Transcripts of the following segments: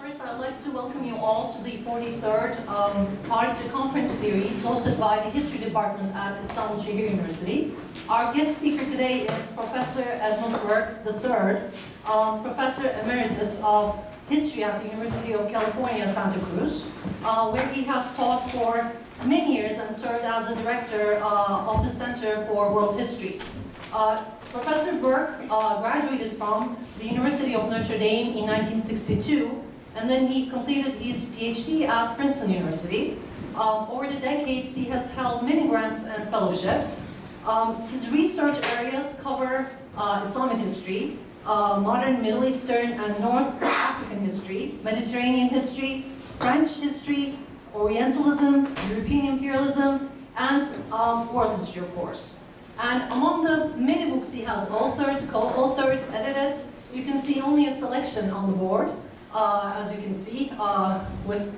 First, I'd like to welcome you all to the 43rd Tarihçe conference series hosted by the History Department at Üniversitesi. Our guest speaker today is Professor Edmund Burke III, Professor Emeritus of History at the University of California, Santa Cruz, where he has taught for many years and served as the director of the Center for World History. Professor Burke graduated from the University of Notre Dame in 1962, and then he completed his PhD at Princeton University. Over the decades, he has held many grants and fellowships. His research areas cover Islamic history, modern Middle Eastern and North African history, Mediterranean history, French history, Orientalism, European imperialism, and world history, of course. And among the many books he has authored, co-authored, edited, you can see only a selection on the board, as you can see, with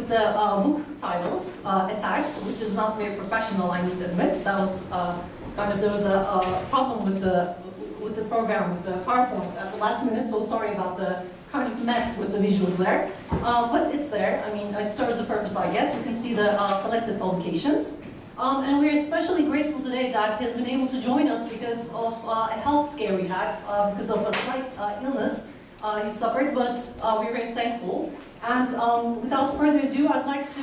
the book titles attached, which is not very professional, I need to admit. That was there was a problem with the program, with the PowerPoint at the last minute, so sorry about the kind of mess with the visuals there. But it's there. I mean, it serves a purpose, I guess. You can see the selected publications. And we're especially grateful today that he has been able to join us because of a health scare we had, because of a slight illness he suffered, but we're very thankful. And without further ado, I'd like to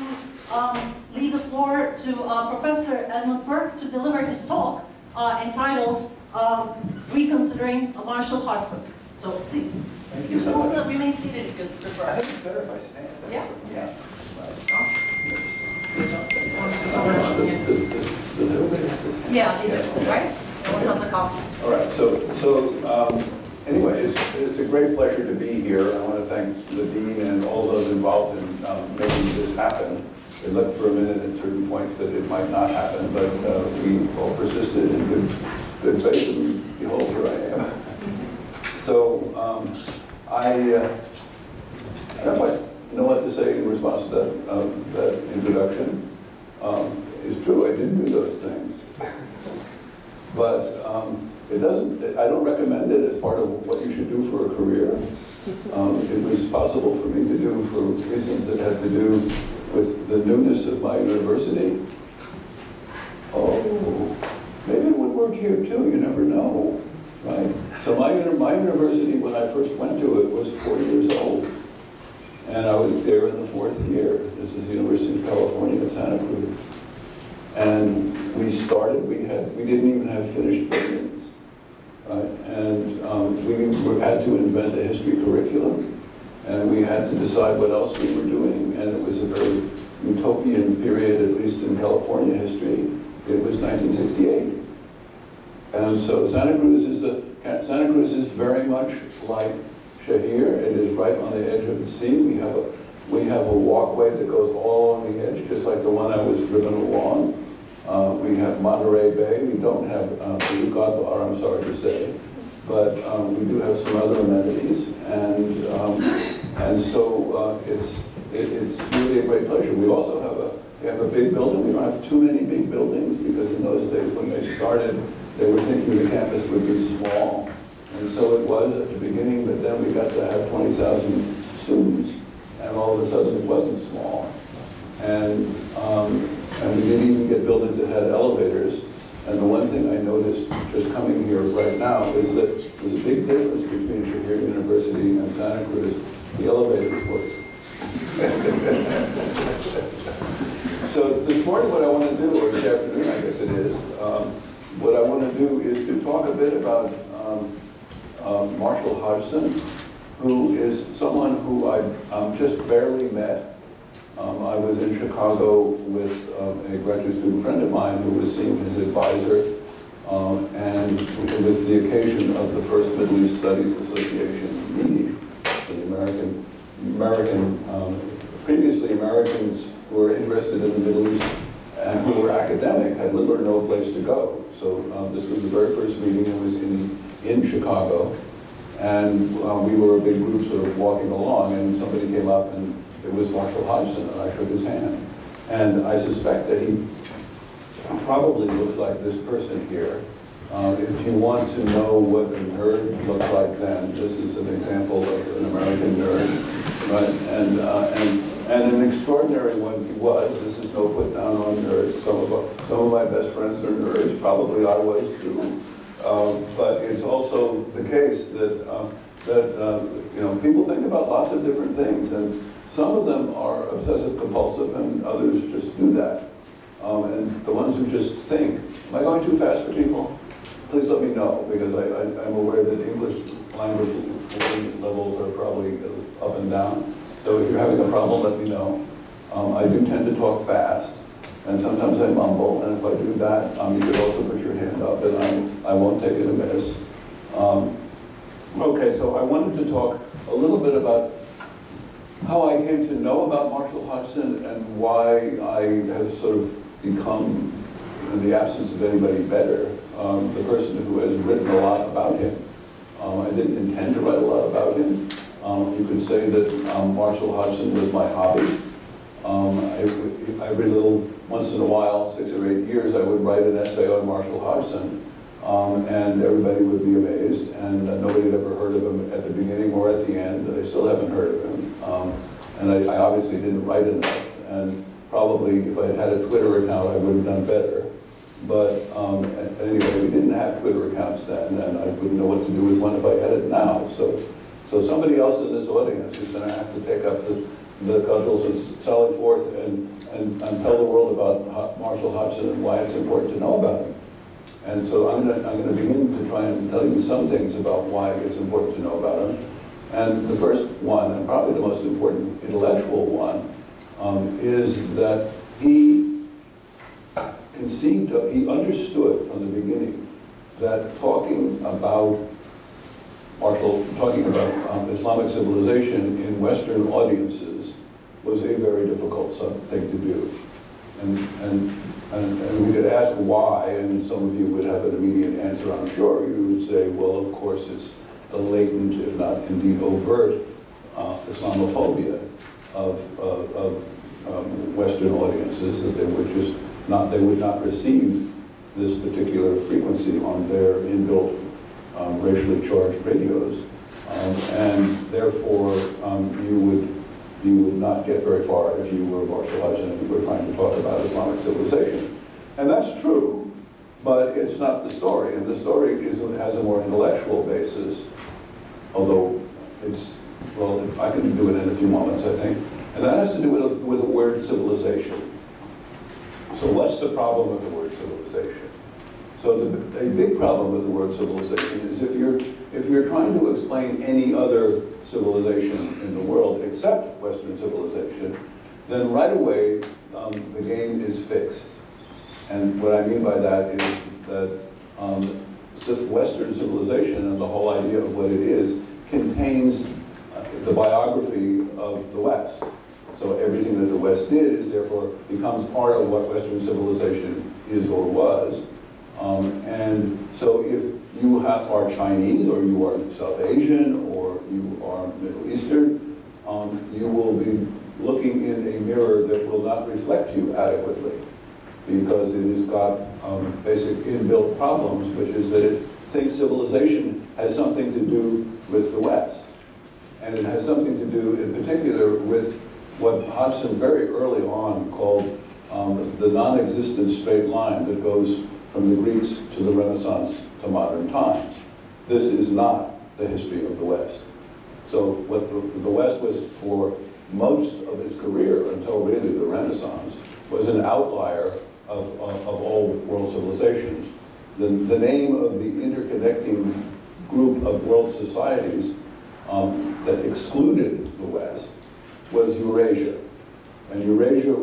leave the floor to Professor Edmund Burke to deliver his talk entitled Reconsidering Marshall Hodgson. So please. Thank you so much. Also remain seated if you prefer. I think it's better if I stand. Yeah? Yeah. Adjust this one. Yeah, they do, right? Everyone has a copy. All right, so anyway, it's a great pleasure to be here. I want to thank the Dean and all those involved in making this happen. It looked for a minute at certain points that it might not happen, but we all persisted in good faith, and behold, here I am. So I don't quite know what to say in response to that introduction. It's true, I didn't do those things. But it doesn't, I don't recommend it as part of what you should do for a career. It was possible for me to do for reasons that had to do with the newness of my university. Oh, maybe it would work here too, you never know, right? So my university, when I first went to it, was 4 years old. And I was there in the 4th year. This is the University of California at Santa Cruz. And we started, we didn't even have finished buildings, right? And we had to invent a history curriculum, and we had to decide what else we were doing. And it was a very utopian period, at least in California history. It was 1968. And so Santa Cruz is very much like Shahir. It is right on the edge of the sea. We have a walkway that goes all along the edge, just like the one I was driven along. We have Monterey Bay. We don't have Uruguay, I'm sorry to say, but we do have some other amenities, and so it's really a great pleasure. We also have a big building. We don't have too many big buildings because in those days when they started, they were thinking the campus would be small. And so it was at the beginning, but then we got to have 20,000 students, and all of a sudden it wasn't small. And we didn't even get buildings that had elevators. And the one thing I noticed just coming here right now is that there's a big difference between Shahir University and Santa Cruz. The elevators work. So this morning what I want to do, or this afternoon I guess it is, what I want to do is to talk a bit about Marshall Hodgson, who is someone who I just barely met. I was in Chicago with a graduate student friend of mine who was seeing his advisor, and it was the occasion of the first Middle East Studies Association meeting for the previously Americans who were interested in the Middle East and who were academic had little or no place to go. So this was the very first meeting. It was in Chicago, and we were a big group sort of walking along, and somebody came up, and it was Marshall Hodgson, and I shook his hand. And I suspect that he probably looked like this person here. If you want to know what a nerd looked like then, this is an example of an American nerd. right? And an extraordinary one he was. This is no put down on nerds. Some of my best friends are nerds. Probably I was too. But it's also the case that you know, people think about lots of different things, and some of them are obsessive compulsive, and others just do that. And the ones who just think, am I going too fast for people? Please let me know, because I'm aware that English language levels are probably up and down. So if you're having a problem, let me know. I do tend to talk fast, and sometimes I mumble, and if I do that, you could also put your hand up, and I won't take it amiss. Okay, so I wanted to talk a little bit about how I came to know about Marshall Hodgson and why I have sort of become, in the absence of anybody better, the person who has written a lot about him. I didn't intend to write a lot about him. You could say that Marshall Hodgson was my hobby. Every little, once in a while, 6 or 8 years, I would write an essay on Marshall Hodgson, and everybody would be amazed, and nobody had ever heard of him at the beginning or at the end. They still haven't heard of him. And I obviously didn't write enough, and probably if I had had a Twitter account, I would have done better. But anyway, we didn't have Twitter accounts then, and I wouldn't know what to do with one if I had it now. So somebody else in this audience is going to have to take up the cudgels and sally forth and tell the world about Marshall Hodgson and why it's important to know about him. And so I'm going to begin to try and tell you some things about why it's important to know about him. And the first one, and probably the most important intellectual one, is that he he understood from the beginning that talking about Islamic civilization in Western audiences was a very difficult thing to do. And we could ask why, and some of you would have an immediate answer, I'm sure. You would say, well, of course, it's the latent, if not indeed overt, Islamophobia of Western audiences, that they would not receive this particular frequency on their inbuilt racially charged radios, and therefore you would not get very far if you were Marshall Hodgson and you were trying to talk about Islamic civilization. And that's true, but it's not the story, and the story has a more intellectual basis, although I can do it in a few moments, I think, and that has to do with the word civilization. So what's the problem with the word civilization? So a big problem with the word civilization is if you're trying to explain any other civilization in the world except Western civilization, then right away the game is fixed. And what I mean by that is that Western civilization and the whole idea of what it is contains the biography of the West. So everything that the West did is therefore becomes part of what Western civilization is or was. And so if you are Chinese, or you are South Asian, or you are Middle Eastern, you will be looking in a mirror that will not reflect you adequately, because it has got basic inbuilt problems, which is that it thinks civilization has something to do with the West. And it has something to do, in particular, with what Hodgson very early on called the non-existent straight line that goes from the Greeks to the Renaissance to modern times. This is not the history of the West. So what the West was for most of its career, until really the Renaissance, was an outlier of all world civilizations. The name of the interconnecting group of world societies that excluded the West was Eurasia. And Eurasia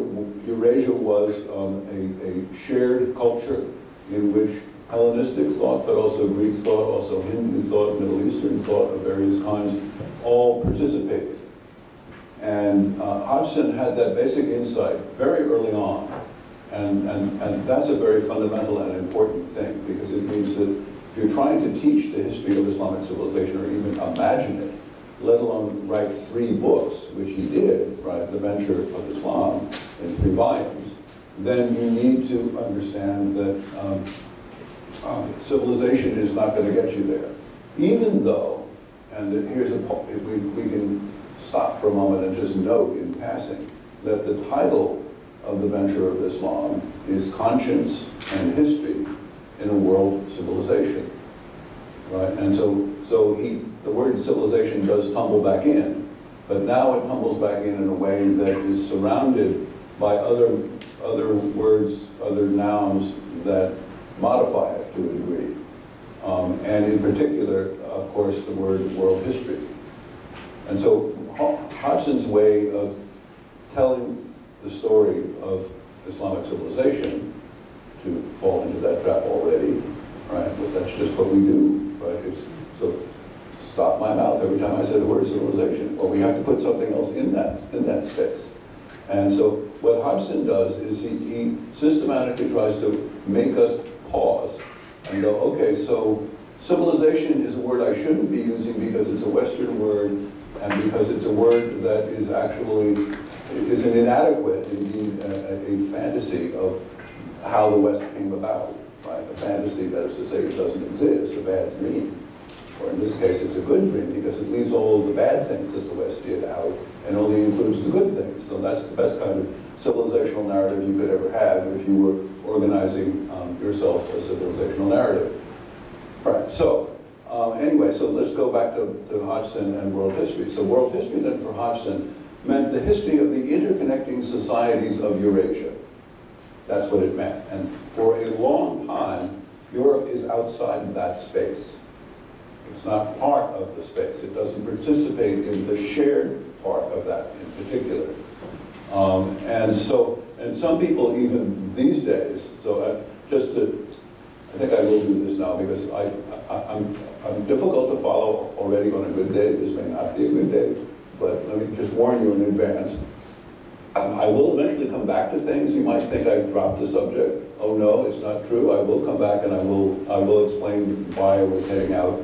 was a shared culture in which Hellenistic thought, but also Greek thought, also Hindu thought, Middle Eastern thought of various kinds, all participated. And Hodgson had that basic insight very early on. And that's a very fundamental and important thing, because it means that if you're trying to teach the history of Islamic civilization, or even imagine it, let alone write 3 books, which he did, right, The Venture of Islam, in 3 volumes, then you need to understand that civilization is not going to get you there. Even though, and here's we can stop for a moment and just note in passing that the title of the venture of Islam is Conscience and History in a World Civilization, right? And the word civilization does tumble back in, but now it tumbles back in a way that is surrounded by other words, other nouns that modify it to a degree. And in particular, of course, the word world history. And so Hodgson's way of telling the story of Islamic civilization, to fall into that trap already, right? But that's just what we do, right? So stop my mouth every time I say the word civilization. Well, we have to put something else in that space. And so what Hodgson does is he systematically tries to make us pause and go, okay, so civilization is a word I shouldn't be using because it's a Western word and because it's a word that is actually, is an inadequate, indeed, a fantasy of how the West came about, right? A fantasy, that is to say, it doesn't exist, a bad dream. Or in this case, it's a good dream because it leaves all of the bad things that the West did out and only includes the good things. So that's the best kind of civilizational narrative you could ever have if you were organizing yourself a civilizational narrative. Right, so anyway, so let's go back to Hodgson and world history. So world history then for Hodgson meant the history of the interconnecting societies of Eurasia. That's what it meant. And for a long time, Europe is outside that space. It's not part of the space. It doesn't participate in the shared part of that in particular. And some people even these days, so I think I will do this now because I'm difficult to follow already on a good day. This may not be a good day, but let me just warn you in advance. I will eventually come back to things. You might think I've dropped the subject. Oh no, it's not true. I will come back and I will explain why I was heading out.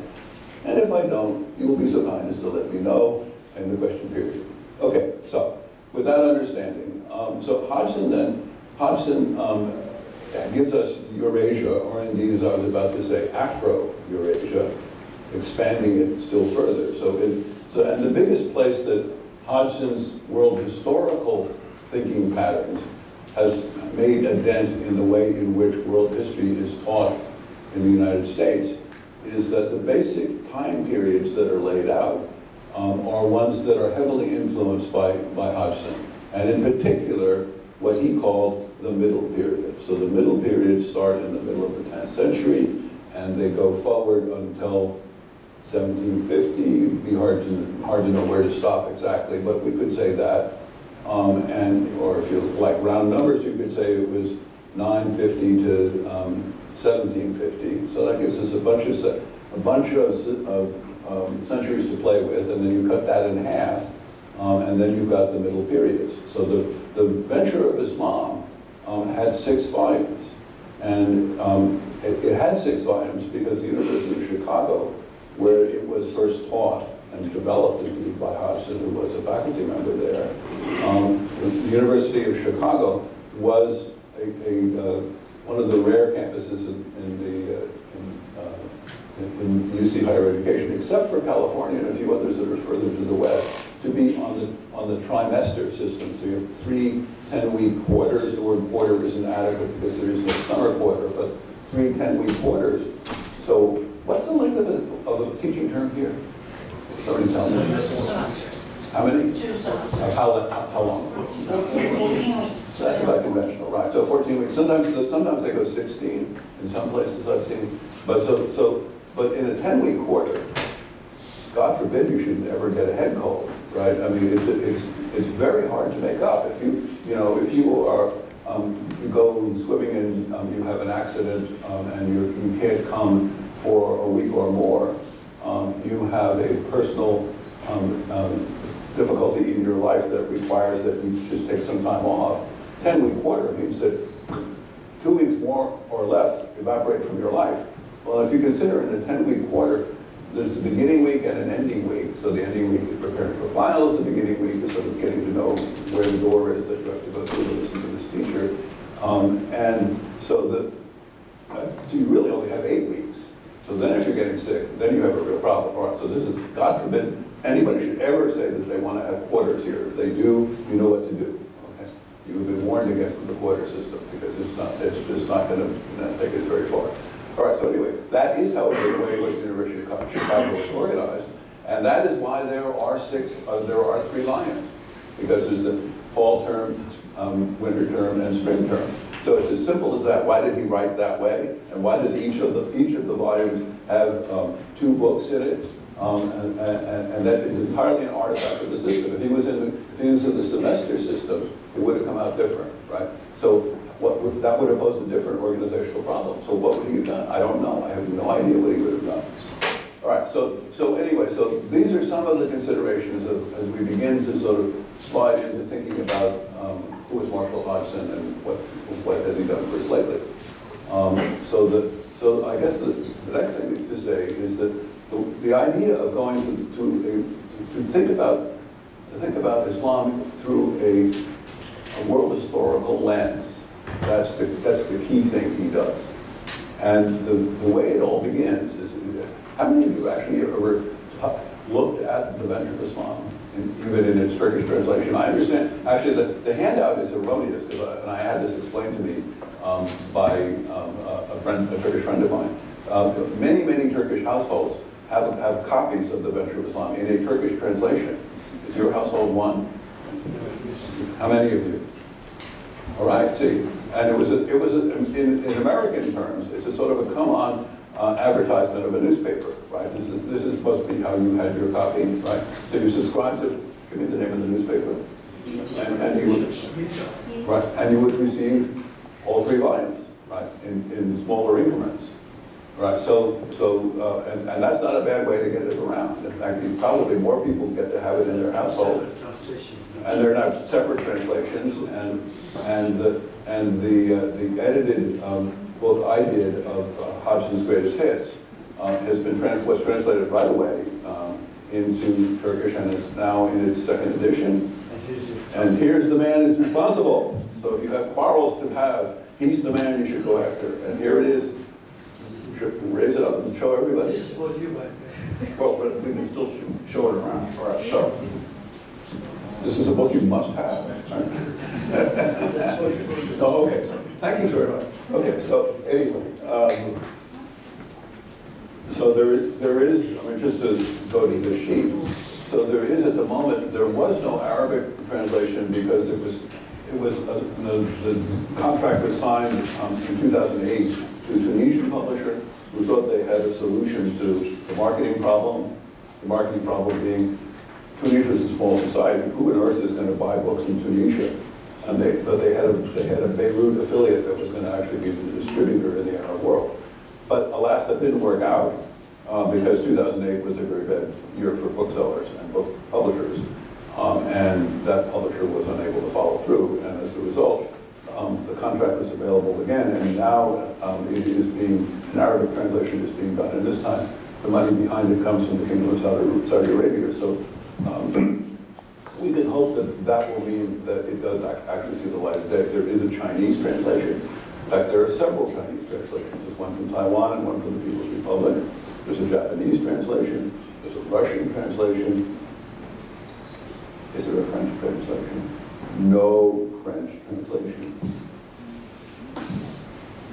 And if I don't, you will be so kind as to let me know in the question period. Okay, so with that understanding, so Hodgson gives us Eurasia, or indeed, as I was about to say, Afro-Eurasia, expanding it still further. And the biggest place that Hodgson's world historical thinking patterns has made a dent in the way in which world history is taught in the United States is that the basic time periods that are laid out are ones that are heavily influenced by Hodgson, and in particular, what he called the middle period. So the middle periods start in the middle of the 10th century, and they go forward until 1750. It'd be hard to know where to stop exactly, but we could say that. Or if you like round numbers, you could say it was 950 to 1750. So that gives us a bunch of centuries to play with, and then you cut that in half, and then you've got the middle periods. So the venture of Islam had 6 volumes, and it had 6 volumes because the University of Chicago, where it was first taught and developed indeed by Hodgson, who was a faculty member there. The University of Chicago was one of the rare campuses in UC higher education, except for California and a few others that are further to the west, to be on the trimester system. So you have 3 10-week quarters. The word quarter isn't adequate because there is no summer quarter, but 3 10-week quarters. So what's the length of a teaching term here? Somebody tell me. 2 semesters. How many? 2 semesters. How long? 14 weeks. That's about conventional, right? So 14 weeks. Sometimes they go 16 in some places I've seen. But in a 10-week quarter, God forbid you should ever get a head cold, right? I mean, it's very hard to make up. If you are you go swimming and you have an accident and you can't come for a week or more, you have a personal difficulty in your life that requires that you just take some time off. 10-week quarter means that 2 weeks more or less evaporate from your life. Well, if you consider in a 10-week quarter, there's the beginning week and an ending week. So the ending week is preparing for finals. The beginning week is sort of getting to know where the door is that you have to go through to listen to this teacher. So you really only have 8 weeks. So then if you're getting sick, then you have a real problem. All right, so this is, God forbid, anybody should ever say that they want to have quarters here. If they do, you know what to do. Okay? You've been warned against the quarter system because it's just not going to take us very far. All right, so anyway, that is how the way which the University of Chicago is organized, and that is why there are three lions, because there's the fall term, winter term, and spring term. So it's as simple as that. Why did he write that way? And why does each of the volumes have 2 books in it? And that is entirely an artifact of the system. If he was in the semester system, it would have come out different, right? So that would have posed a different organizational problem. So what would he have done? I don't know. I have no idea what he would have done. All right. So anyway, so these are some of the considerations as we begin to sort of slide into thinking about who is Marshall Hodgson and what has he done for us lately. So I guess the next thing to say is that the idea of going to think about Islam through a world historical lens, that's the key thing he does. And the way it all begins is, how many of you actually ever looked at the Venture of Islam, even in its Turkish translation? I understand, actually, the handout is erroneous, and I had this explained to me by a Turkish friend of mine. Many Turkish households have copies of the Venture of Islam in a Turkish translation. Is your household one? How many of you? All right, see, and it was in American terms, it's a sort of a come-on advertisement of a newspaper, right? This is supposed to be how you had your copy, right? So you subscribe to, give me the name of the newspaper, and you would receive all 3 volumes, right? In smaller increments, right? And that's not a bad way to get it around. In fact, probably more people get to have it in their household, and they're not separate translations. And the edited book I did of Hodgson's Greatest Hits was translated right away into Turkish, and is now in its 2nd edition. And here's the man who's responsible. So if you have quarrels to have, he's the man you should go after. And here it is. You should raise it up and show everybody. This was you, by well, but we can still show it around. All right, so this is a book you must have. Right? Oh, okay. Thank you very much. Okay, so anyway, so there is, I mean, just to go to the sheet. So there is at the moment, there was no Arabic translation because the contract was signed in 2008 to a Tunisian publisher who thought they had a solution to the marketing problem. The marketing problem being Tunisia is a small society. Who on earth is going to buy books in Tunisia? And but they had a Beirut affiliate that was going to actually be the distributor in the Arab world. But alas, that didn't work out because 2008 was a very bad year for booksellers and book publishers. And that publisher was unable to follow through. And as a result, the contract was available again. And now it is being, an Arabic translation is being done. And this time, the money behind it comes from the Kingdom of Saudi Arabia. So we can hope that that will mean that it does actually see the light of day. There is a Chinese translation. In fact, there are several Chinese translations. There's one from Taiwan and one from the People's Republic. There's a Japanese translation. There's a Russian translation. Is there a French translation? No French translation.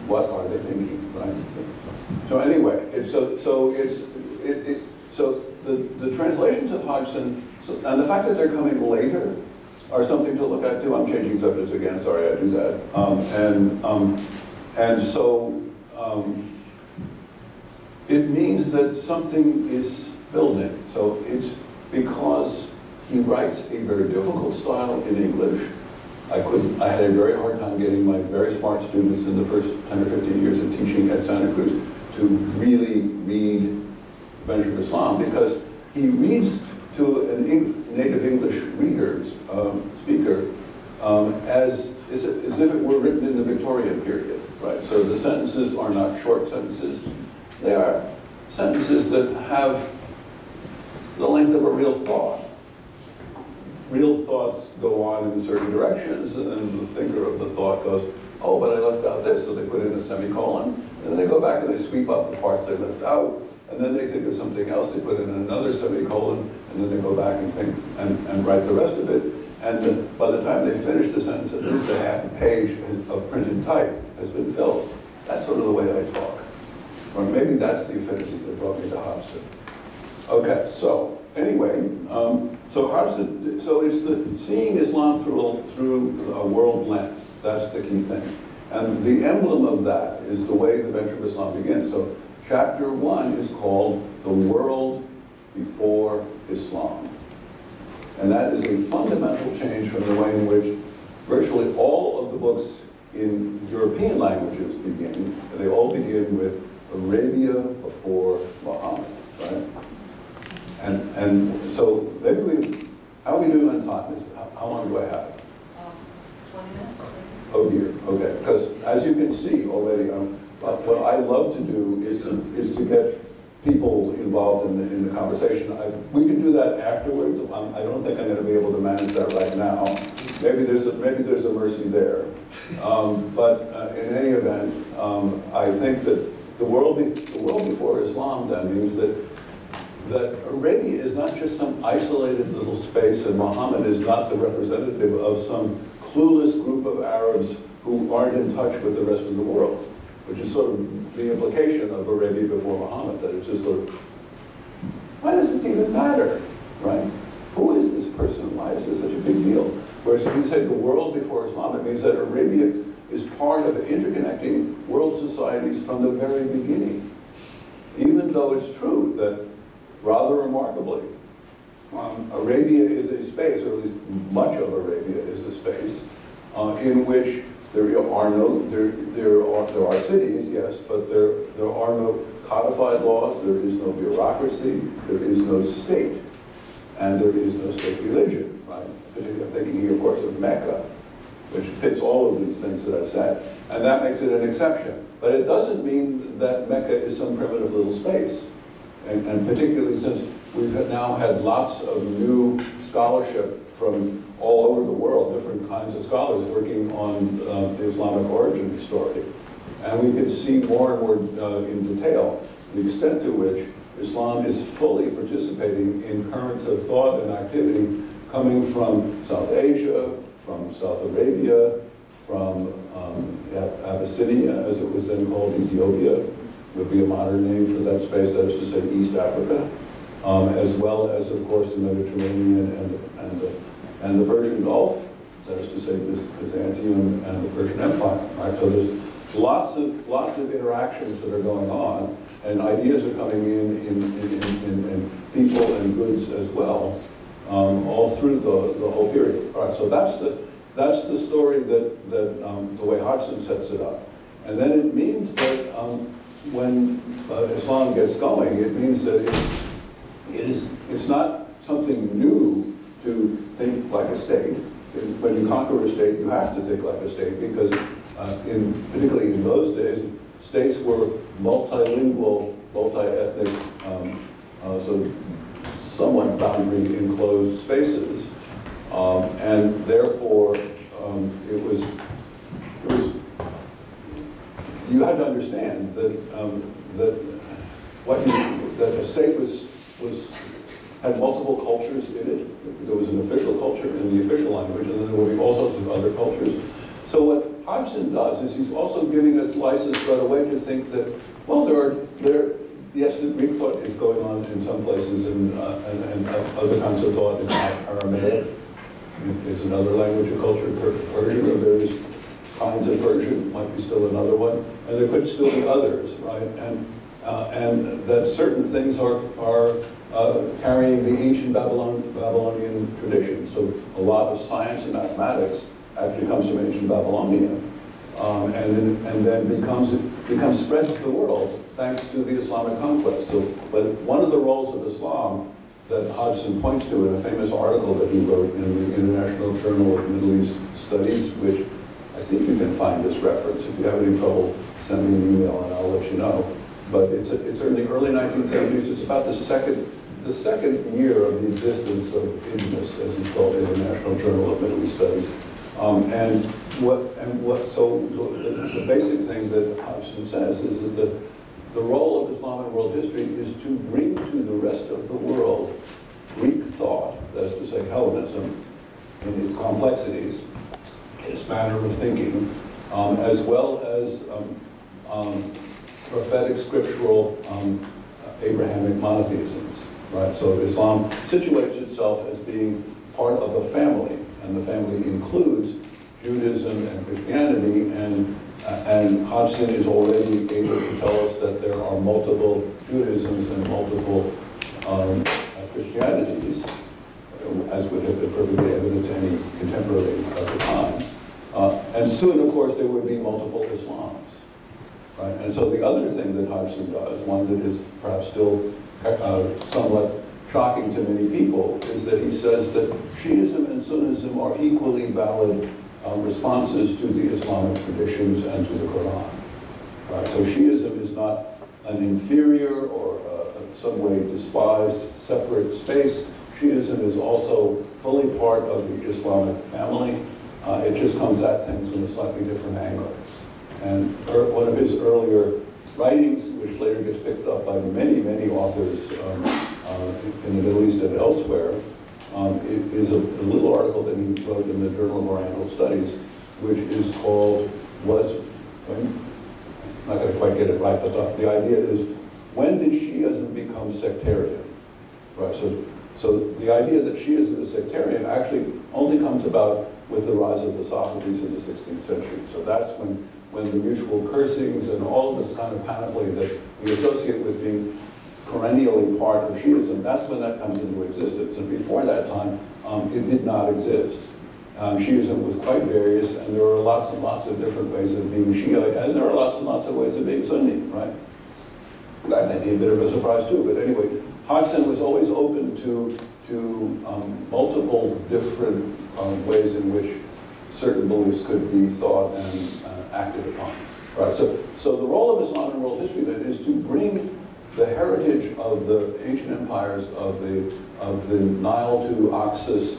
What are they thinking, right? So anyway, so the translations of Hodgson, and the fact that they're coming later are something to look at too. I'm changing subjects again, sorry I do that. And so it means that something is building. So it's because he writes a very difficult style in English. I had a very hard time getting my very smart students in the first 10 or 15 years of teaching at Santa Cruz to really read Venture of Islam, because he reads to a native English reader, speaker, as if it were written in the Victorian period, right? So the sentences are not short sentences. They are sentences that have the length of a real thought. Real thoughts go on in certain directions, and then the thinker of the thought goes, oh, but I left out this, so they put in a semicolon, and then they go back and they sweep up the parts they left out, and then they think of something else, they put in another semicolon, and then they go back and think and write the rest of it. And then by the time they finish the sentence, at least a half a page of printed type has been filled. That's sort of the way I talk. Or maybe that's the affinity that brought me to Hodgson. Okay, so anyway, so Hodgson, so it's the seeing Islam through a world lens. That's the key thing. And the emblem of that is the way the Venture of Islam begins. So chapter 1 is called The World Before Islam. And that is a fundamental change from the way in which virtually all of the books in European languages begin. They all begin with Arabia before Muhammad, right? And so maybe how are we doing on time? How long do I have? 20 minutes. Oh dear, okay. Because as you can see already, what I love to do is to get people involved in the conversation. We can do that afterwards. I don't think I'm going to be able to manage that right now. Maybe there's a mercy there. But in any event, I think that the world before Islam then means that Arabia is not just some isolated little space, and Muhammad is not the representative of some clueless group of Arabs who aren't in touch with the rest of the world, which is sort of the implication of Arabia before Muhammad, that it's just sort of, why does this even matter, right? Who is this person? Why is this such a big deal? Whereas if you say the world before Islam, it means that Arabia is part of interconnecting world societies from the very beginning. Even though it's true that, rather remarkably, Arabia is a space, or at least much of Arabia is a space, in which there are cities, yes, but there are no codified laws, there is no bureaucracy, there is no state, and there is no state religion, right? I'm thinking here, of course, of Mecca, which fits all of these things that I've said, and that makes it an exception. But it doesn't mean that Mecca is some primitive little space, and particularly since we've now had lots of new scholarship from all over the world, different kinds of scholars working on the Islamic origin story. And we can see more and more in detail the extent to which Islam is fully participating in currents of thought and activity coming from South Asia, from South Arabia, from Abyssinia, as it was then called, Ethiopia, would be a modern name for that space, that is to say East Africa, as well as, of course, the Mediterranean and the Persian Gulf, that is to say Byzantium and the Persian Empire. Right? So there's lots of interactions that are going on, and ideas are coming in people and goods as well, all through the whole period. All right, so that's the story that the way Hodgson sets it up, and then it means that when Islam gets going, it means that it's not something new to think like a state. When you conquer a state, you have to think like a state, because particularly in those days, states were multilingual, multi-ethnic, so somewhat boundary enclosed spaces, and therefore you had to understand that a state had multiple cultures in it. There was an official culture in the official language, and then there would be all sorts of other cultures. So what Hodgson does is he's also giving us license right away to think that, well, yes, the Greek thought is going on in some places, and other kinds of thought in Aramaic is another language or culture. Persian, or various kinds of Persian might be still another one, and there could still be others, right? And that certain things are carrying the ancient Babylonian tradition. So a lot of science and mathematics actually comes from ancient Babylonia, and then becomes spread to the world thanks to the Islamic conquest. So, but one of the roles of Islam that Hodgson points to in a famous article that he wrote in the International Journal of Middle East Studies, which I think you can find this reference. If you have any trouble, send me an email and I'll let you know. But it's in the early 1970s. It's about the second year of the existence of IJMIS, as it's called, the International Journal of Middle East Studies. So the basic thing that Hodgson says is that the role of Islam in world history is to bring to the rest of the world Greek thought, that is to say Hellenism, in its complexities, its manner of thinking, as well as prophetic scriptural Abrahamic monotheisms, right? So Islam situates itself as being part of a family, and the family includes Judaism and Christianity, and Hodgson is already able to tell us that there are multiple Judaisms and multiple Christianities, as would have been perfectly evident to any contemporary at the time. And soon, of course, there would be multiple Islams. Right? And so the other thing that Hodgson does, one that is perhaps still somewhat shocking to many people, is that he says that Shiism and Sunnism are equally valid responses to the Islamic traditions and to the Quran. Right? So Shiism is not an inferior or some way despised separate space. Shiism is also fully part of the Islamic family. It just comes at things from a slightly different angle. And one of his earlier writings, which later gets picked up by many, many authors in the Middle East and elsewhere, it is a little article that he wrote in the Journal of Oriental Studies, which is called, I'm not going to quite get it right, but the idea is, when did Shiism become sectarian? Right, so the idea that Shiism is sectarian actually only comes about with the rise of the Safavids in the 16th century. So that's when the mutual cursings and all of this kind of panoply that we associate with being perennially part of Shiism, that's when that comes into existence. And before that time, it did not exist. Shiism was quite various, and there were lots and lots of different ways of being Shiite, as there are lots and lots of ways of being Sunni, right? That may be a bit of a surprise too, but anyway, Hodgson was always open to multiple different ways in which certain beliefs could be thought and acted upon. Right. So the role of Islam in world history then is to bring the heritage of the ancient empires of the Nile to Oxus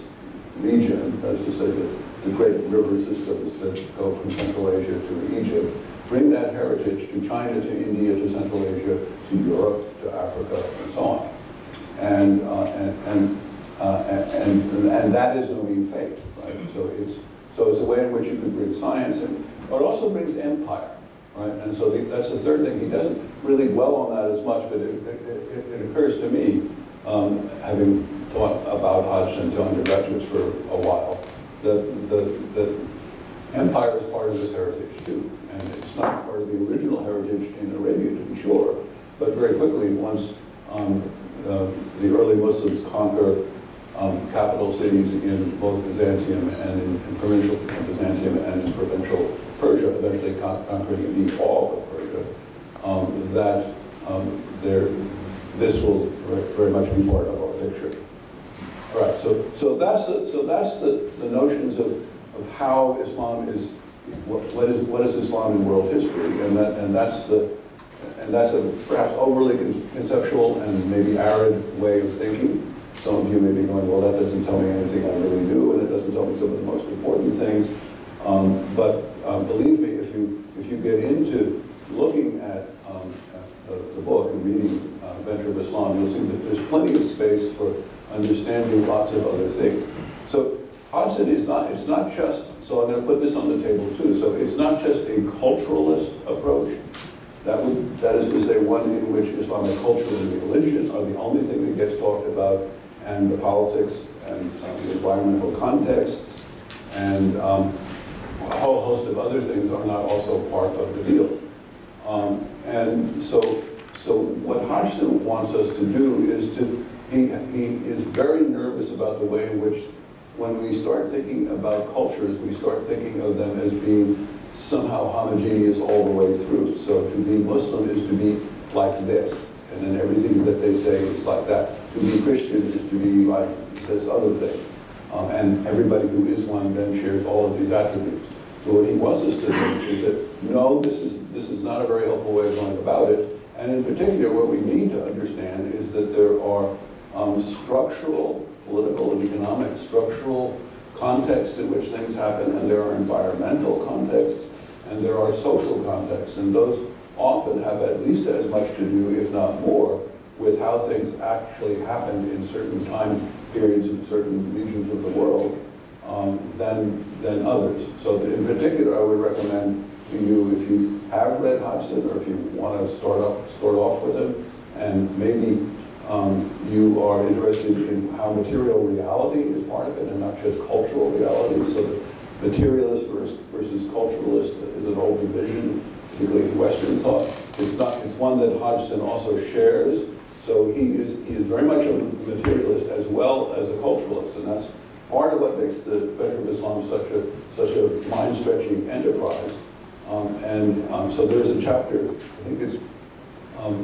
region, that is to say the great river systems that go from Central Asia to Egypt, bring that heritage to China, to India, to Central Asia, to Europe, to Africa, and so on. And that is no mean feat, right? So it's a way in which you can bring science in, but it also brings empire, right? And so that's the third thing. He doesn't really dwell on that as much, but it occurs to me, having taught about Hodgson to undergraduates for a while, that empire is part of his heritage too. And it's not part of the original heritage in Arabia, to be sure, but very quickly, once the early Muslims conquer capital cities in both Byzantium and in provincial Byzantium and in provincial Persia, eventually conquering indeed all of Persia, this will very much be part of our picture. All right, so that's the notions of how Islam is, what is Islam in world history, and that's a perhaps overly conceptual and maybe arid way of thinking. Some of you may be going, well, that doesn't tell me anything I really do, and it doesn't tell me some of the most important things. But believe me, if you get into looking at the book and reading Venture of Islam, you'll see that there's plenty of space for understanding lots of other things. So Hodgson is not, it's not just, so I'm going to put this on the table too, so it's not just a culturalist approach. That is to say, one in which Islamic culture and religion are the only thing that gets talked about, and the politics and the environmental context and a whole host of other things are not also part of the deal. And so what Hodgson wants us to do is he is very nervous about the way in which, when we start thinking about cultures, we start thinking of them as being somehow homogeneous all the way through. So to be Muslim is to be like this, and then everything that they say is like that. To be Christian is to be like this other thing. And everybody who is one then shares all of these attributes. So what he wants us to think is that, no, this is not a very helpful way of going about it. And in particular, what we need to understand is that there are structural, political and economic structural contexts in which things happen, and there are environmental contexts, and there are social contexts, and those often have at least as much to do, if not more, with how things actually happened in certain time periods in certain regions of the world than others. So in particular, I would recommend to you, if you have read Hodgson, or if you want to start off with him, and maybe you are interested in how material reality is part of it, and not just cultural reality. So the materialist versus culturalist is an old division, particularly in Western thought. It's one that Hodgson also shares. So he is very much a materialist as well as a culturalist, and that's part of what makes the venture of Islam such a mind-stretching enterprise. So there's a chapter, I think it's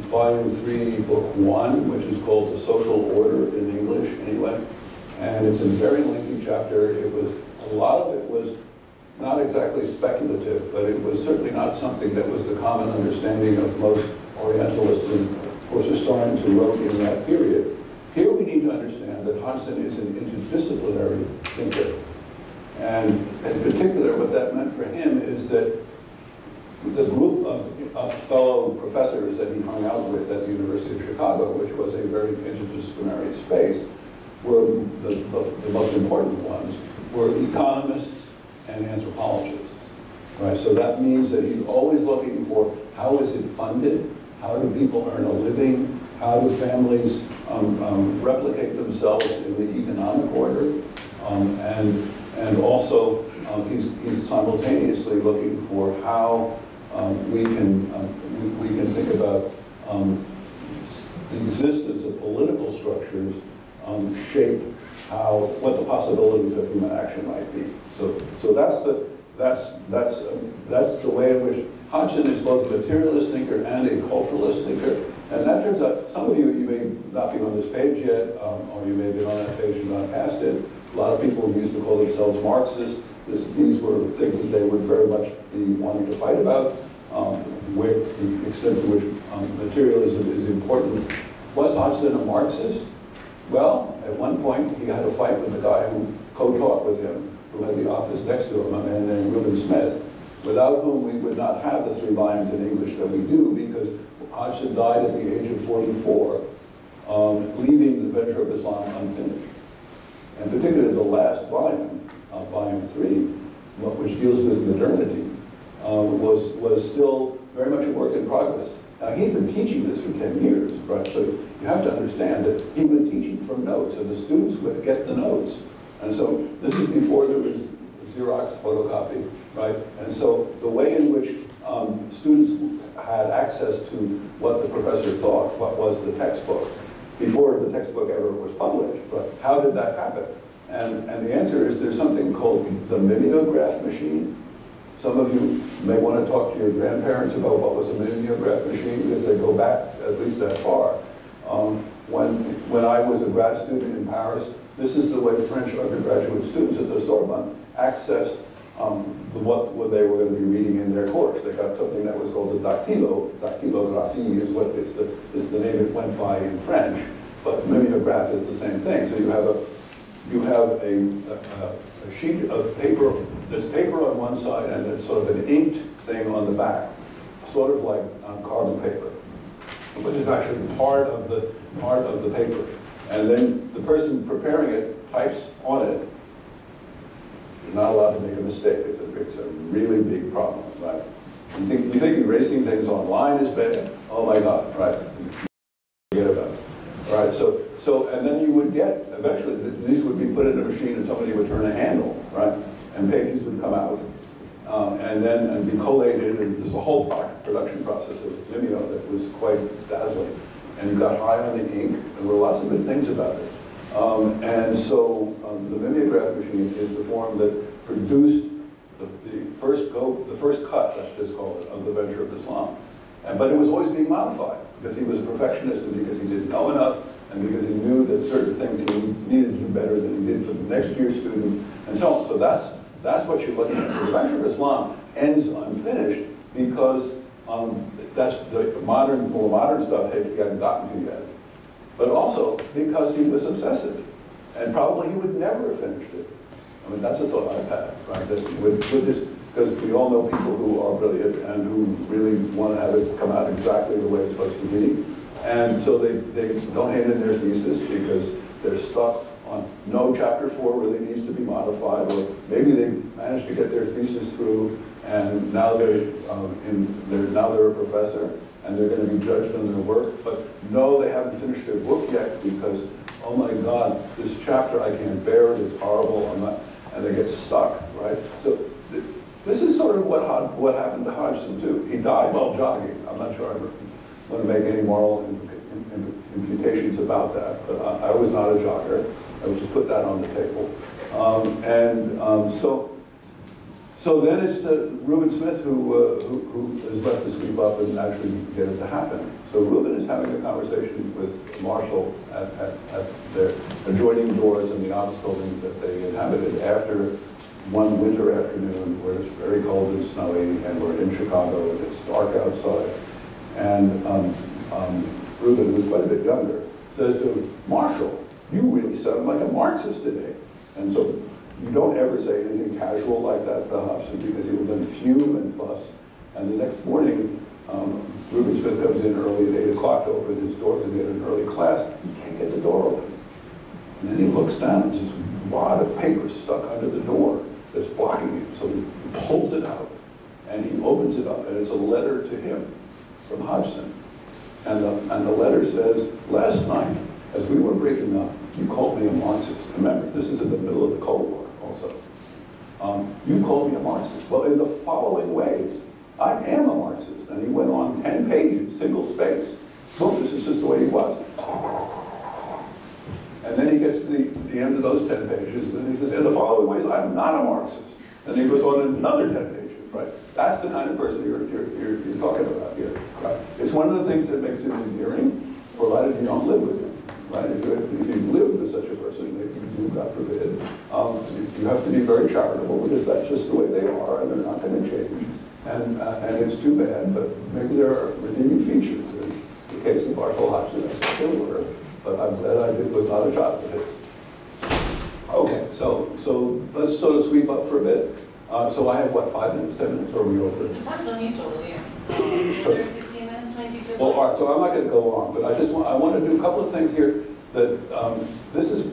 volume 3, book 1, which is called The Social Order in English, anyway. And it's a very lengthy chapter. A lot of it was not exactly speculative, but it was certainly not something that was the common understanding of most Orientalists and, of course, historians who wrote in that period. Here we need to understand that Hodgson is an interdisciplinary thinker. And in particular, what that meant for him is that the group of fellow professors that he hung out with at the University of Chicago, which was a very interdisciplinary space, were the most important ones, were economists and anthropologists. Right? So that means that he's always looking for how is it funded, how do people earn a living, how do families replicate themselves in the economic order, and also he's simultaneously looking for how we can think about the existence of political structures shape what the possibilities of human action might be. So that's the way in which Hodgson is both a materialist thinker and a culturalist thinker. And that turns out, some of you may not be on this page yet, or you may be on that page and not past it. A lot of people used to call themselves Marxists. These were things that they would very much be wanting to fight about, with the extent to which materialism is important. Was Hodgson a Marxist? Well, at one point he had a fight with the guy who co-taught with him, who had the office next to him, a man named Reuben Smith, without whom we would not have the 3 volumes in English that we do, because Hodgson died at the age of 44, leaving the venture of Islam unfinished. And particularly the last volume, volume 3, which deals with modernity, was still very much a work in progress. Now, he'd been teaching this for 10 years, right? So you have to understand that he'd been teaching from notes, and the students would get the notes. And so this is before there was Xerox photocopy, right? And so the way in which students had access to what the professor thought, what was the textbook, before the textbook ever was published, right? How did that happen? And the answer is there's something called the mimeograph machine. Some of you may want to talk to your grandparents about what was a mimeograph machine, because they go back at least that far. When I was a grad student in Paris, this is the way French undergraduate students at the Sorbonne accessed what they were going to be reading in their course. They got something that was called the dactylo. Dactylographie is the name it went by in French, but mimeograph is the same thing. So you have a sheet of paper. There's paper on one side and there's sort of an inked thing on the back, sort of like carbon paper, which is actually part of the paper. And then the person preparing it types on it. You're not allowed to make a mistake. It's a really big problem, right? You think erasing things online is bad? Oh my God, right? Forget about it. All right, so and then you would get, eventually, these would be put in a machine and somebody would turn a handle, right? And pages would come out, and be collated, and there's a whole production process of Vimeo that was quite dazzling. And you got high on the ink, and there were lots of good things about it. And so the mimeograph machine is the form that produced the first cut, let's just call it, of the venture of Islam. But it was always being modified, because he was a perfectionist, and because he didn't know enough, and because he knew that certain things he needed to do better than he did for the next year's student, and so on. So that's what you're looking at. So the venture of Islam ends unfinished because that's the more modern stuff he hadn't gotten to yet. But also because he was obsessive. And probably he would never have finished it. I mean, that's a thought I've had, right? That with because we all know people who are brilliant and who really want to have it come out exactly the way it's supposed to be. And so they don't hand in their thesis because they're stuck on no, chapter 4 really needs to be modified, or maybe they managed to get their thesis through and now they're a professor and they're going to be judged on their work, but no, they haven't finished their book yet because, oh my God, this chapter, I can't bear it, it's horrible, and they get stuck, right? So this is sort of what happened to Hodgson too. He died while jogging. I'm not sure I want to make any moral imputations about that, but I was not a jogger. I would just put that on the table. So then it's Reuben Smith who is left to sweep up and actually get it to happen. So Reuben is having a conversation with Marshall at their adjoining doors in the office buildings that they inhabited after one winter afternoon where it's very cold and snowy and we're in Chicago and it's dark outside. And Reuben, who's quite a bit younger, says to Marshall, "You really sound like a Marxist today." And so you don't ever say anything casual like that to Hodgson because he will then fume and fuss. And the next morning, Reuben Smith comes in early at 8 o'clock to open his door because he had an early class. He can't get the door open. And then he looks down and there's a wad of paper stuck under the door that's blocking him. So he pulls it out and he opens it up and it's a letter to him from Hodgson. And the letter says, "Last night, as we were breaking up, you called me a Marxist." Remember, this is in the middle of the Cold War also. You called me a Marxist. Well, in the following ways, I am a Marxist. And he went on 10 pages, single space. Boom, this is just the way he was. And then he gets to the end of those 10 pages, and he says, "In the following ways, I'm not a Marxist." And he goes on another 10 pages, right? That's the kind of person you're talking about here, right? It's one of the things that makes him endearing, provided you don't live with him, right? If you live with such a person, maybe you do, God forbid, you have to be very charitable because that's just the way they are, and they're not going to change. And it's too bad, but maybe there are redeeming features. In the case of Bartol Hodgson, that's still were, but I'm glad I was not a child of his. Okay, so let's sort of sweep up for a bit. So I have, what, 5 minutes, 10 minutes, or are we over? Depends on you totally. Another 15 minutes, maybe good. Well, all right, so I'm not going to go long, but I want to do a couple of things here that this is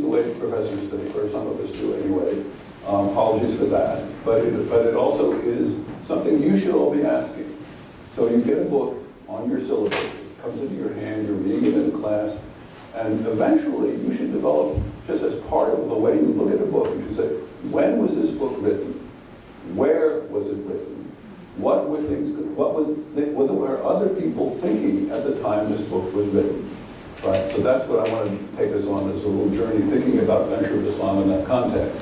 the way professors think, or some of us do anyway. Apologies for that, but it also is something you should all be asking. So you get a book on your syllabus, it comes into your hand, you're reading it in class, and eventually you should develop, just as part of the way you look at a book, you should say, when was this book written? Where was it written? What were other people thinking at the time this book was written? Right, so that's what I want to take us on as a little journey, thinking about Venture of Islam in that context.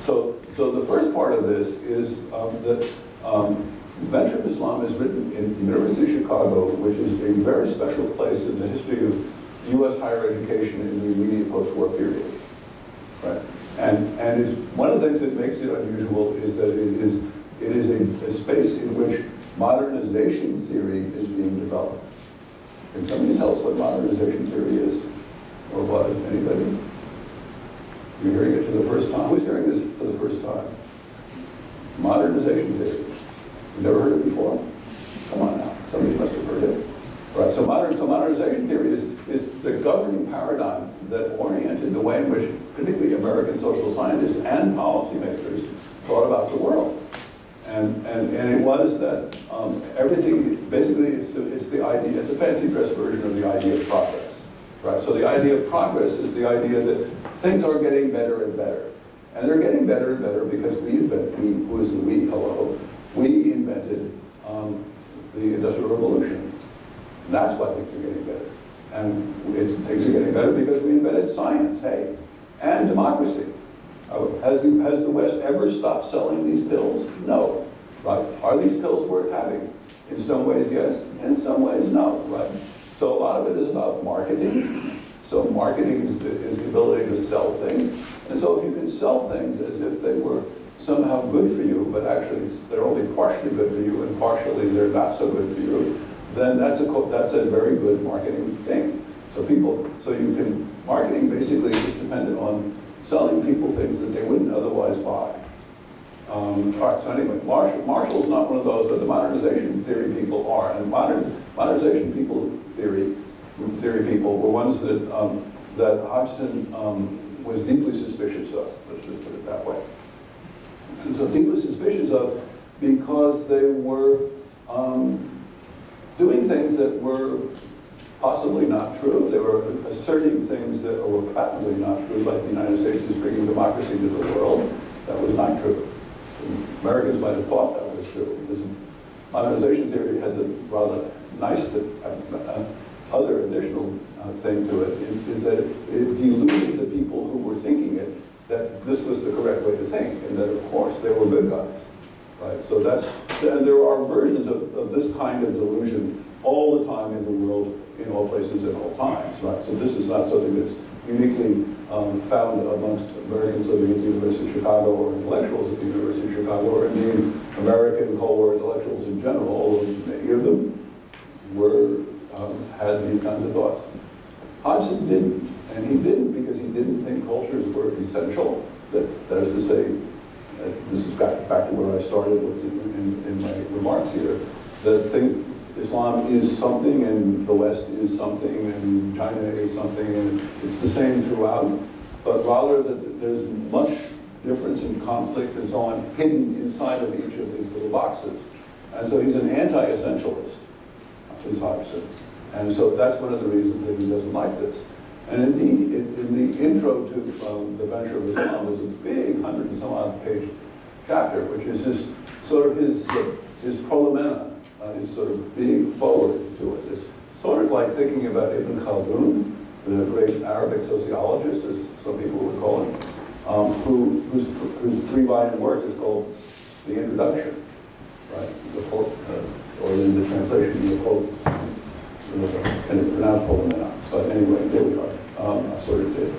So the first part of this is that Venture of Islam is written in the University of Chicago, which is a very special place in the history of U.S. higher education in the immediate post-war period. Right? And it's, one of the things that makes it unusual is that it is a space in which modernization theory is being developed. Can somebody tell us what modernization theory is? Or what? Anybody? You're hearing it for the first time? Who's hearing this for the first time? Modernization theory. You've never heard it before? Come on now. Somebody must have heard it. Right, so modernization theory is the governing paradigm that oriented the way in which particularly American social scientists and policymakers thought about the world. And it was that everything, basically it's the idea, it's a fancy dress version of the idea of progress. Right, so the idea of progress is the idea that things are getting better and better. And they're getting better and better because who is the we, hello? We invented the Industrial Revolution. And that's why things are getting better. And things are getting better because we invented science, hey, and democracy. Has the West ever stopped selling these pills? No, right? Are these pills worth having? In some ways, yes. In some ways, no, right? So a lot of it is about marketing. So marketing is the ability to sell things. And so if you can sell things as if they were somehow good for you, but actually they're only partially good for you and partially they're not so good for you, then that's a very good marketing thing. Marketing basically is dependent on selling people things that they wouldn't otherwise buy. All right, so anyway, Marshall's not one of those, but the modernization theory people are. And modernization theory people were ones that, that Hodgson was deeply suspicious of, let's just put it that way. And so deeply suspicious of because they were doing things that were possibly not true. They were asserting things that were patently not true, like the United States is bringing democracy to the world. That was not true. Americans might have thought that was true. Because modernization theory had the rather nice other additional thing to it is that it deluded the people who were thinking it that this was the correct way to think, and that of course they were good guys, right? So that's, and there are versions of this kind of delusion all the time in the world, in all places at all times, right? So this is not something that's uniquely found amongst Americans living at the University of Chicago or intellectuals at the University of Chicago, or indeed American Cold War intellectuals in general, although many of them were, had these kinds of thoughts. Hodgson didn't, and he didn't because he didn't think cultures were essential. That is to say, this has got back to where I started with in my remarks here, that Islam is something, and the West is something, and China is something, and it's the same throughout. But rather that there's much difference in conflict and so on hidden inside of each of these little boxes. And so he's an anti-essentialist, is Hodgson. And so that's one of the reasons that he doesn't like this. And indeed, in the intro to The Venture of Islam was a big 100 and some odd page chapter, which is just sort of his prolemena, his sort of big forward to it. It's sort of like thinking about Ibn Khaldun, the great Arabic sociologist, as some people would call him, whose 3-volume work is called The Introduction, right? Or in the translation, the quote, and it's pronounced Polemena. But anyway, there we are. I sort of did.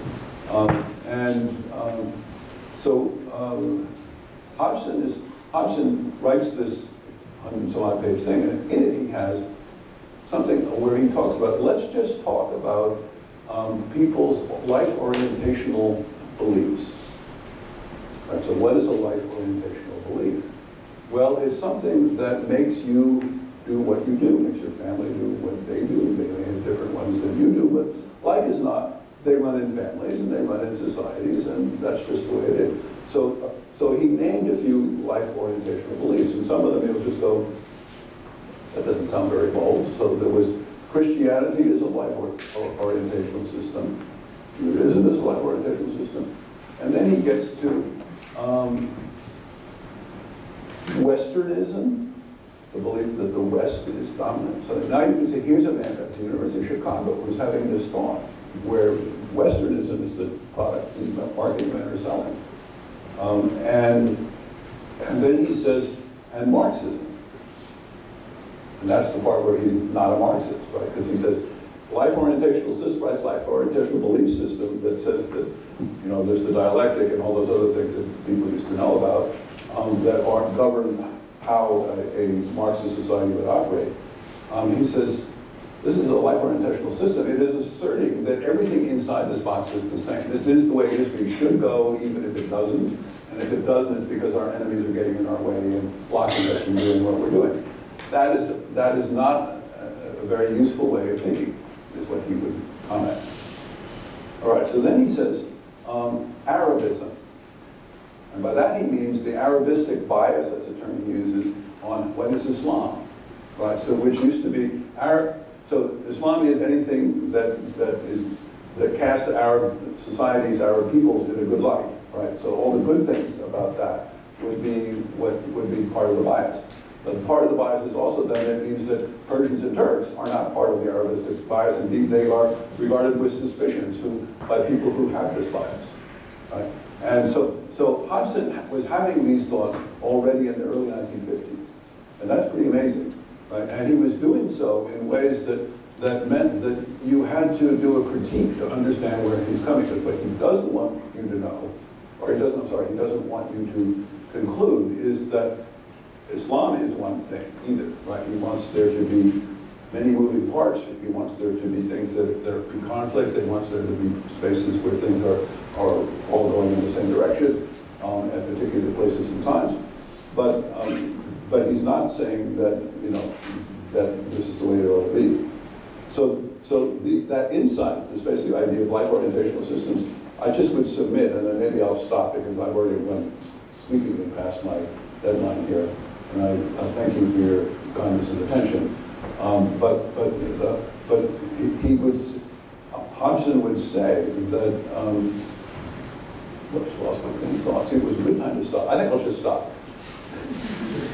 Hodgson writes this 100-some-odd page thing, and in it he has something where he talks about, let's just talk about people's life-orientational beliefs. Right, so what is a life-orientational belief? Well, it's something that makes you do what you do, makes your family do what they do. They may have different ones than you do, but life is not. They run in families and they run in societies, and that's just the way it is. So he named a few life-orientational beliefs, and some of them you'll just go, that doesn't sound very bold. So there was Christianity is a life-orientational system. Judaism is a life-orientational system. And then he gets to Westernism, the belief that the West is dominant. So now you can see, here's a man at the University of Chicago who's having this thought, where Westernism is the product the marketing men are selling. And then he says, and Marxism. And that's the part where he's not a Marxist, right? Because he says, life-orientational system, right? Life-orientational belief system that says that, you know, there's the dialectic and all those other things that people used to know about that aren't govern how a Marxist society would operate. He says, this is a life-orientational system. It is asserting that everything inside this box is the same. This is the way history should go, even if it doesn't. And if it doesn't, it's because our enemies are getting in our way and blocking us from doing what we're doing. That is not a very useful way of thinking, is what he would comment. All right, so then he says, Arabism. And by that he means the Arabistic bias, that's a term he uses, on what is Islam, right? So which used to be, so Islam is anything that casts Arab societies, Arab peoples in a good light, right? So all the good things about that would be what would be part of the bias. But part of the bias is also then it means that Persians and Turks are not part of the Arabistic bias. Indeed, they are regarded with suspicion by people who have this bias, right? And so Hodgson was having these thoughts already in the early 1950s. And that's pretty amazing, right? And he was doing so in ways that meant that you had to do a critique to understand where he's coming from. But he doesn't want you to know, or he doesn't want you to conclude, is that Islam is one thing either, right? He wants there to be many moving parts. He wants there to be things that are in conflict. He wants there to be spaces where things are all going in the same direction. at particular places and times. But he's not saying that, you know, that this is the way it ought to be. So that insight, this basic idea of life orientational systems, I just would submit, and then maybe I'll stop because I've already went sweepingly past my deadline here. And I thank you for your kindness and attention. But he would, Hodgson would say that, whoops, lost my train of thoughts. It was a good time to stop. I think I'll just stop.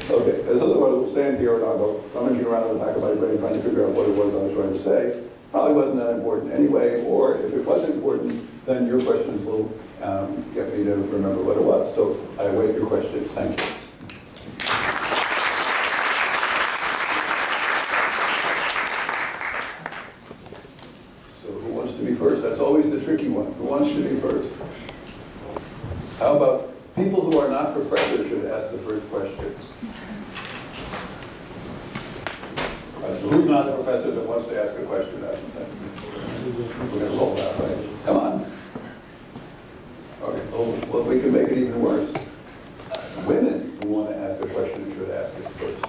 Okay, because otherwise we'll stand here and I'll go rummaging around in the back of my brain trying to figure out what it was I was trying to say. Probably wasn't that important anyway, or if it was important, then your questions will get me to remember what it was. So I await your questions. Thank you. So who wants to be first? That's always the tricky one. Who wants to be first? How about people who are not professors should ask the first question? Right, so who's not a professor that wants to ask a question? We're going to roll that, right? Come on. Okay, well, we can make it even worse. Women who want to ask a question should ask it first.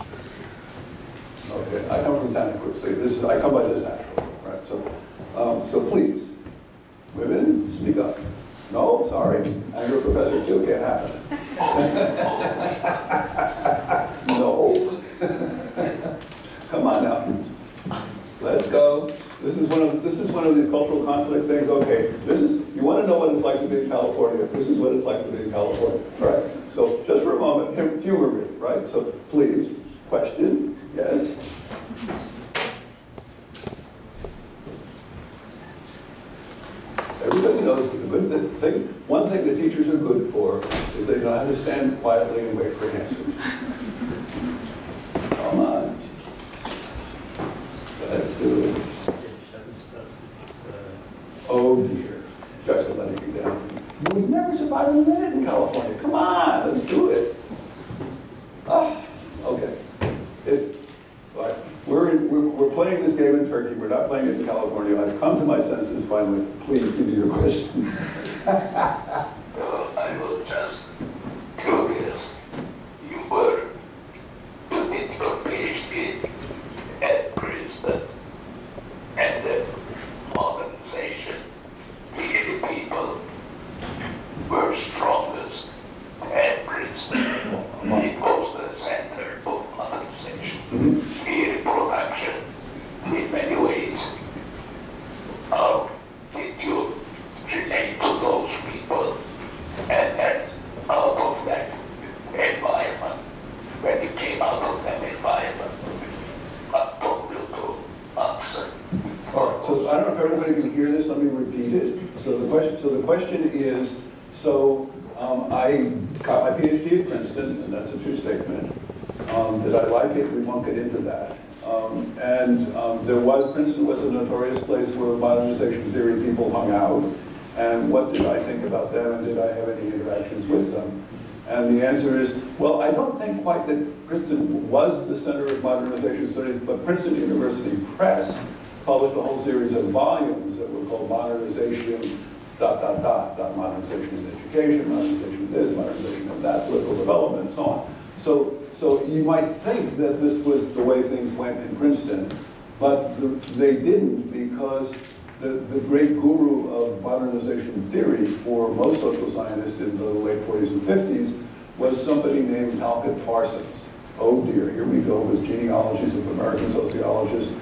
Okay, I come from Santa Cruz. So I come by this naturally, right? So please, women, speak up. No, sorry, I'm your professor too, can't happen. No. Come on now. Let's go. This is one of these cultural conflict things. Okay, you want to know what it's like to be in California. This is what it's like to be in California. All right. So just for a moment, humor me, right? So please, question, yes. Everybody knows that the good thing, one thing that teachers are good for is they know how to stand quietly and wait for an answer. Come on. Let's do it. Oh dear. You guys are letting me down. You would never survive a minute in California. Come on, let's do it. Okay. Right. We're playing this game in Turkey. We're not playing it in California. I've come to my senses finally. Please give me your question. Well, I was just curious. You did your PhD at Princeton, and the modernization theory people were strongest at Princeton. It was the center of modernization theory production in many ways. How did you relate to those people? And then out of that environment, when you came out of that environment, what brought you to Hodgson? All right, so I don't know if everybody can hear this. Let me repeat it. So the question is, I got my PhD at Princeton, and that's a true statement. Did I like it? We won't get into that. Princeton was a notorious place where modernization theory people hung out. And what did I think about them, and did I have any interactions with them? And the answer is, well, I don't think quite that Princeton was the center of modernization studies, but Princeton University Press published a whole series of volumes that were called Modernization, ... modernization in education, modernization of this, modernization of that, political development, and so on. So you might think that this was the way things went in Princeton, but they didn't, because the great guru of modernization theory for most social scientists in the late 40s and 50s was somebody named Talcott Parsons. Oh dear, here we go with genealogies of American sociologists.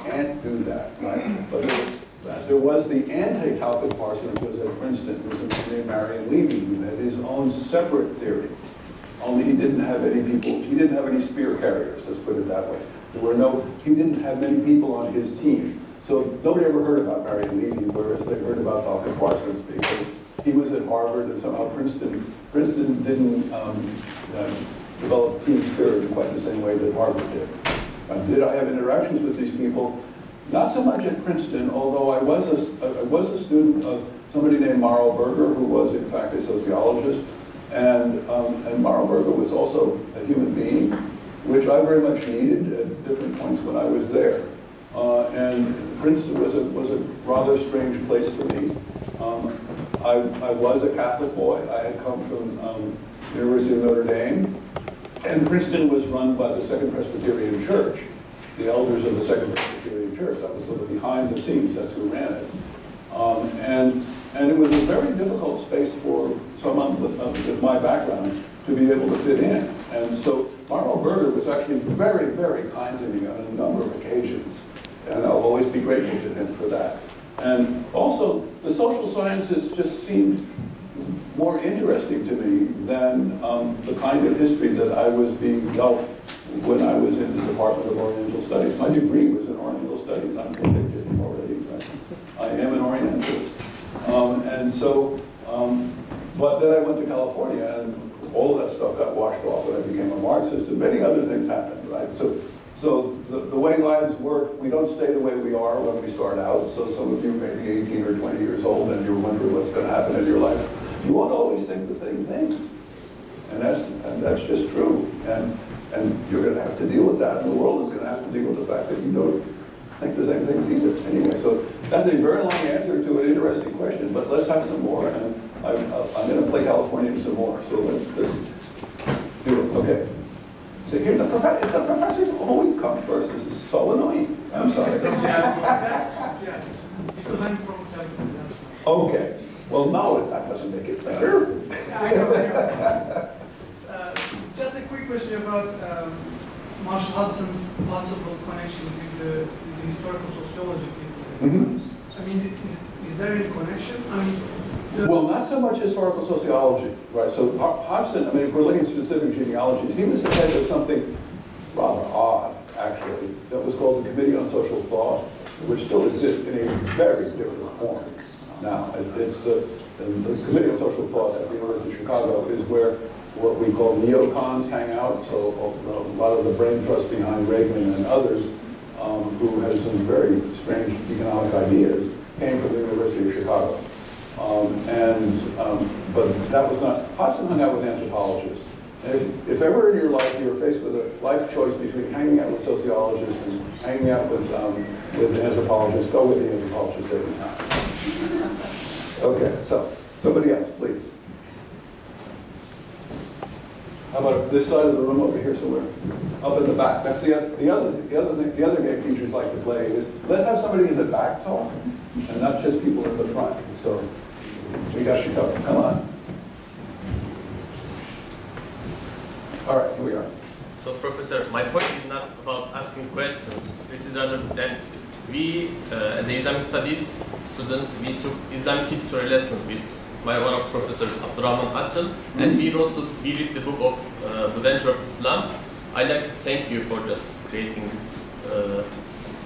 Can't do that, right? But there was the anti-Talcott Parsons who was at Princeton, who was a man named Marion Levy, who had his own separate theory. Only he didn't have any people, he didn't have any spear carriers, let's put it that way. He didn't have many people on his team. So nobody ever heard about Marion Levy, whereas they heard about Talcott Parsons because he was at Harvard, and somehow Princeton didn't develop team spirit in quite the same way that Harvard did. Did I have interactions with these people? Not so much at Princeton, although I was a student of somebody named Mauro Berger, who was in fact a sociologist, and Mauro Berger was also a human being, which I very much needed at different points when I was there. And Princeton was a rather strange place for me. I was a Catholic boy. I had come from University of Notre Dame, and Princeton was run by the Second Presbyterian Church, the elders of the Second Presbyterian Church. I was sort of behind the scenes, that's who ran it. And it was a very difficult space for someone with my background to be able to fit in. And so Marlo Berger was actually very, very kind to me on a number of occasions. And I'll always be grateful to him for that. And also, the social sciences just seemed more interesting to me than the kind of history that I was being dealt when I was in the Department of Oriental Studies. My degree was in Oriental Studies. I'm convicted already. Right? I am an Orientalist. But then I went to California, and all of that stuff got washed off, and I became a Marxist, and many other things happened, right? So the way lives work, we don't stay the way we are when we start out. So some of you may be 18 or 20 years old, and you're wondering what's going to happen in your life. You won't always think the same thing, and that's just true. And you're going to have to deal with that, and the world is going to have to deal with the fact that you don't think the same things either. Anyway, so that's a very long answer to an interesting question, but let's have some more. And I'm going to play California some more. So let's do it. Okay. So here, the professors always come first. This is so annoying. I'm sorry. Yeah, because I'm from California. Okay. Well, no, that doesn't make it better. I know. Just a quick question about Marshall Hudson's possible connections with the historical sociology. Mm-hmm. I mean, is there any connection? I mean, well, not so much historical sociology, right? So Hodgson, I mean, if we're looking at specific genealogies, he was the head of something rather odd, actually, that was called the Committee on Social Thought, which still exists in a very different form now. It's the Committee on Social Thought at the University of Chicago is where what we call neocons hang out. So a lot of the brain trust behind Reagan and others who had some very strange economic ideas came from the University of Chicago. But that was not, Hodgson hung out with anthropologists. And if ever in your life you were faced with a life choice between hanging out with sociologists and hanging out with anthropologists, go with the anthropologist every time. Okay, so somebody else, please. How about this side of the room over here somewhere? Up in the back. That's the other game teachers like to play is let's have somebody in the back talk and not just people in the front. So we got you covered. Come on. All right, here we are. So, Professor, my point is not about asking questions. This is rather that we, as Islamic studies students, we took Islamic history lessons with one of professors, Abdurrahman Attal, and we read the book of The Venture of Islam. I'd like to thank you for just creating this,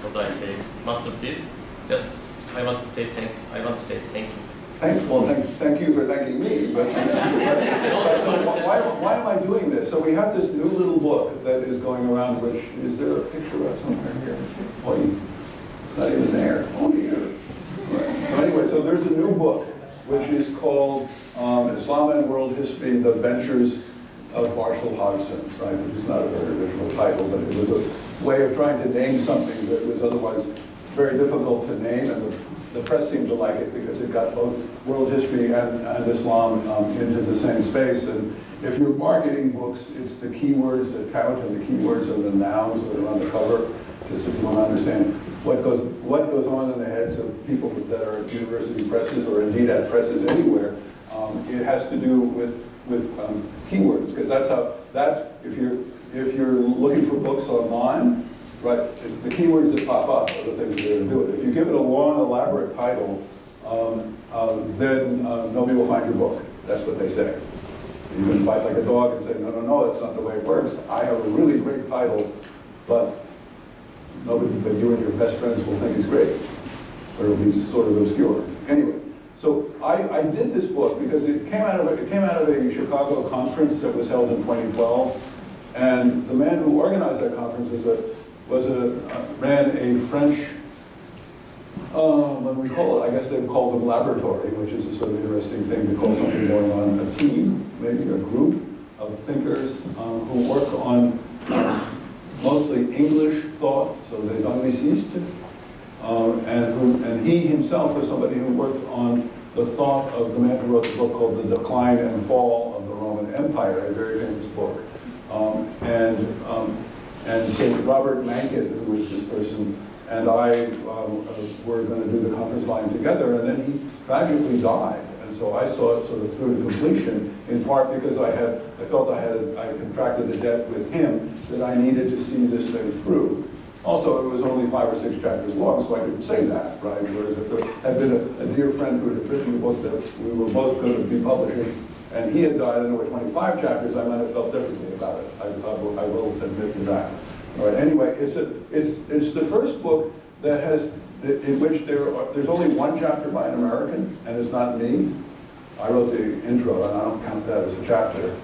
what do I say, masterpiece. Just, I want to say thank you. Thank you for thanking me. But why am I doing this? So we have this new little book that is going around. Which is there a picture of somewhere here? Oh, it's not even there. Oh dear. Right. So anyway, so there's a new book which is called Islam and World History: The Ventures of Marshall Hodgson. Right? Which is not a very original title, but it was a way of trying to name something that was otherwise very difficult to name, and the press seemed to like it because it got both world history and Islam into the same space. And if you're marketing books, it's the keywords that count, and the keywords are the nouns that are on the cover. Just if you want to understand what goes on in the heads of people that are at university presses or indeed at presses anywhere, it has to do with keywords, because if you're looking for books online. Right, it's the keywords that pop up are the things that are going to do it. If you give it a long, elaborate title, then nobody will find your book. That's what they say. You can fight like a dog and say, no, that's not the way it works. I have a really great title, but nobody but you and your best friends will think it's great, or it'll be sort of obscure. Anyway, so I did this book because it came out of a Chicago conference that was held in 2012, and the man who organized that conference ran a French, what do we call it? I guess they would call them laboratory, which is a sort of interesting thing to call something going on, a team, maybe a group of thinkers who work on mostly English thought, so les anglicistes, and he himself was somebody who worked on the thought of the man who wrote the book called The Decline and Fall of the Roman Empire, a very famous book. And so Robert Mankin, who was this person, and I were going to do the conference line together, and then he tragically died. And so I saw it sort of through to completion, in part because I felt I contracted a debt with him that I needed to see this thing through. Also, it was only 5 or 6 chapters long, so I could say that, right? Whereas if there had been a dear friend who had written the book that we were both going to be publishing, and he had died and there were 25 chapters, I might have felt differently about it. I will admit to that. All right. Anyway, it's the first book that has, in which there's only 1 chapter by an American, and it's not me. I wrote the intro, and I don't count that as a chapter.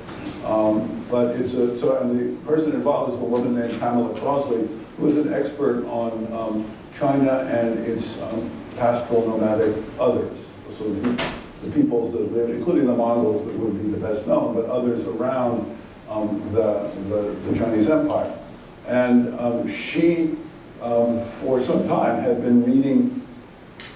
But it's and the person involved is a woman named Pamela Crossley, who is an expert on China and its pastoral nomadic others. So the peoples that live, including the Mongols, that would be the best known, but others around the Chinese Empire. And she, for some time, had been reading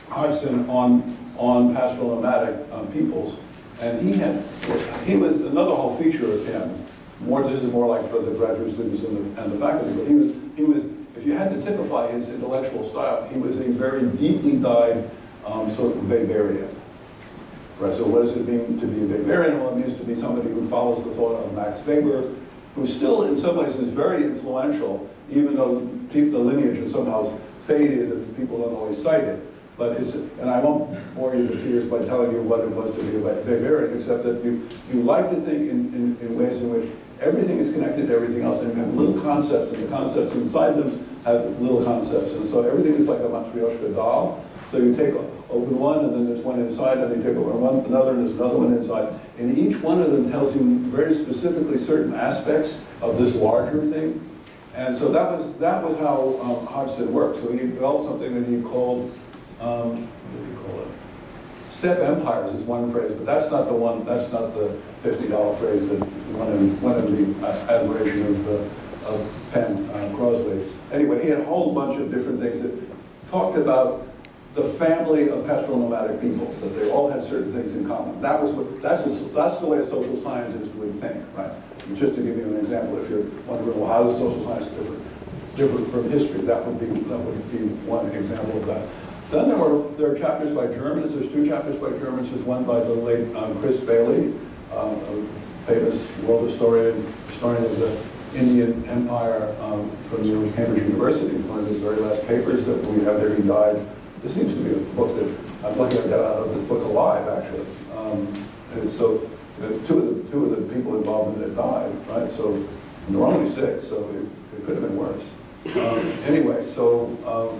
Hodgson on pastoral nomadic peoples, and he was another whole feature of him. This is more like for the graduate students and the faculty, but he was, if you had to typify his intellectual style, he was a very deeply dyed sort of Weberian. Right, so what does it mean to be a Weberian? Well, it means to be somebody who follows the thought of Max Weber, who still in some ways is very influential, even though the lineage has somehow faded and people don't always cite it. But and I won't bore you to tears by telling you what it was to be a Weberian, except that you like to think in ways in which everything is connected to everything else, and you have little concepts, and the concepts inside them have little concepts. And so everything is like a Matryoshka doll. So you open one, and then there's one inside, and you take open another, and there's another one inside. And each one of them tells you very specifically certain aspects of this larger thing. And so that was how Hodgson worked. So he developed something that he called, what did he call it? Step empires is one phrase, but that's not the one. That's not the $50 phrase that won him the admiration of Penn Crossley. Anyway, he had a whole bunch of different things that talked about the family of pastoral nomadic peoples, that they all had certain things in common. That's the way a social scientist would think, right? And just to give you an example, if you're wondering, well, how is social science different from history? That would be one example of that. Then there are chapters by Germans. There's 2 chapters by Germans. There's one by the late Chris Bailey, a famous world historian of the Indian Empire from Cambridge University. It's one of his very last papers that we have there. He died. This seems to be a book that I'm lucky I got out of the book alive, actually. And so two of the people involved in it died, right? So and there were only 6, so it could have been worse. Anyway, so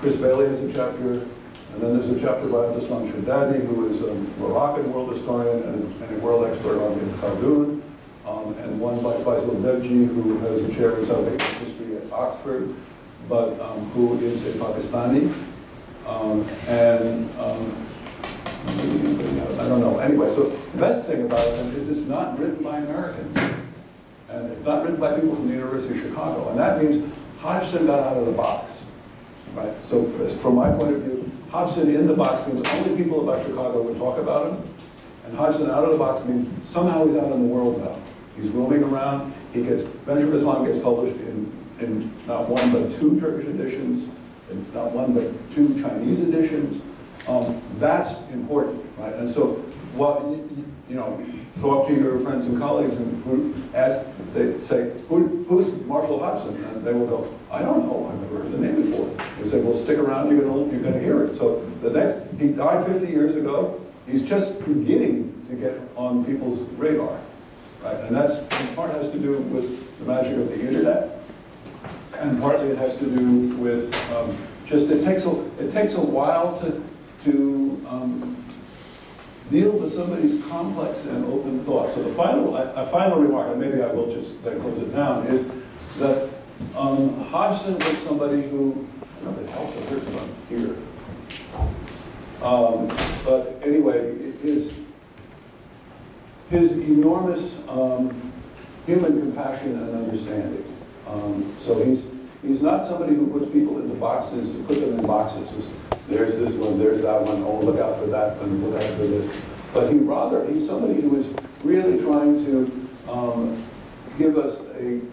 Chris Bailey has a chapter, and then there's a chapter by Abdeslam Shaddadi, who is a Moroccan world historian and a world expert on Ibn Khaldun, and one by Faisal Devji, who has a chair in South Asian history at Oxford, but who is a Pakistani, I don't know. Anyway, so the best thing about it is it's not written by Americans, and it's not written by people from the University of Chicago, and that means Hodgson got out of the box, right? So from my point of view, Hodgson in the box means only people about Chicago would talk about him, and Hodgson out of the box means somehow he's out in the world now. He's roaming around. Benjamin Islam gets published in not 1 but 2 Turkish editions, and not 1 but 2 Chinese editions. That's important, right? And so, talk to your friends and colleagues and they say, who's Marshall Hodgson? And they will go, I don't know, I've never heard the name before. They say, well, stick around, you're gonna hear it. So he died 50 years ago. He's just beginning to get on people's radar, right? And that's, in part, has to do with the magic of the internet, and partly it has to do with it takes a while to deal with somebody's complex and open thought. So a final remark, and maybe I will just then close it down, is that Hodgson was somebody who, I don't know if it helps if there's one here. But anyway, his enormous human compassion and understanding. So he's not somebody who puts people into boxes to put them in boxes. there's this one, there's that one, oh, look out for that one, look out for this. But he's somebody who is really trying to give us an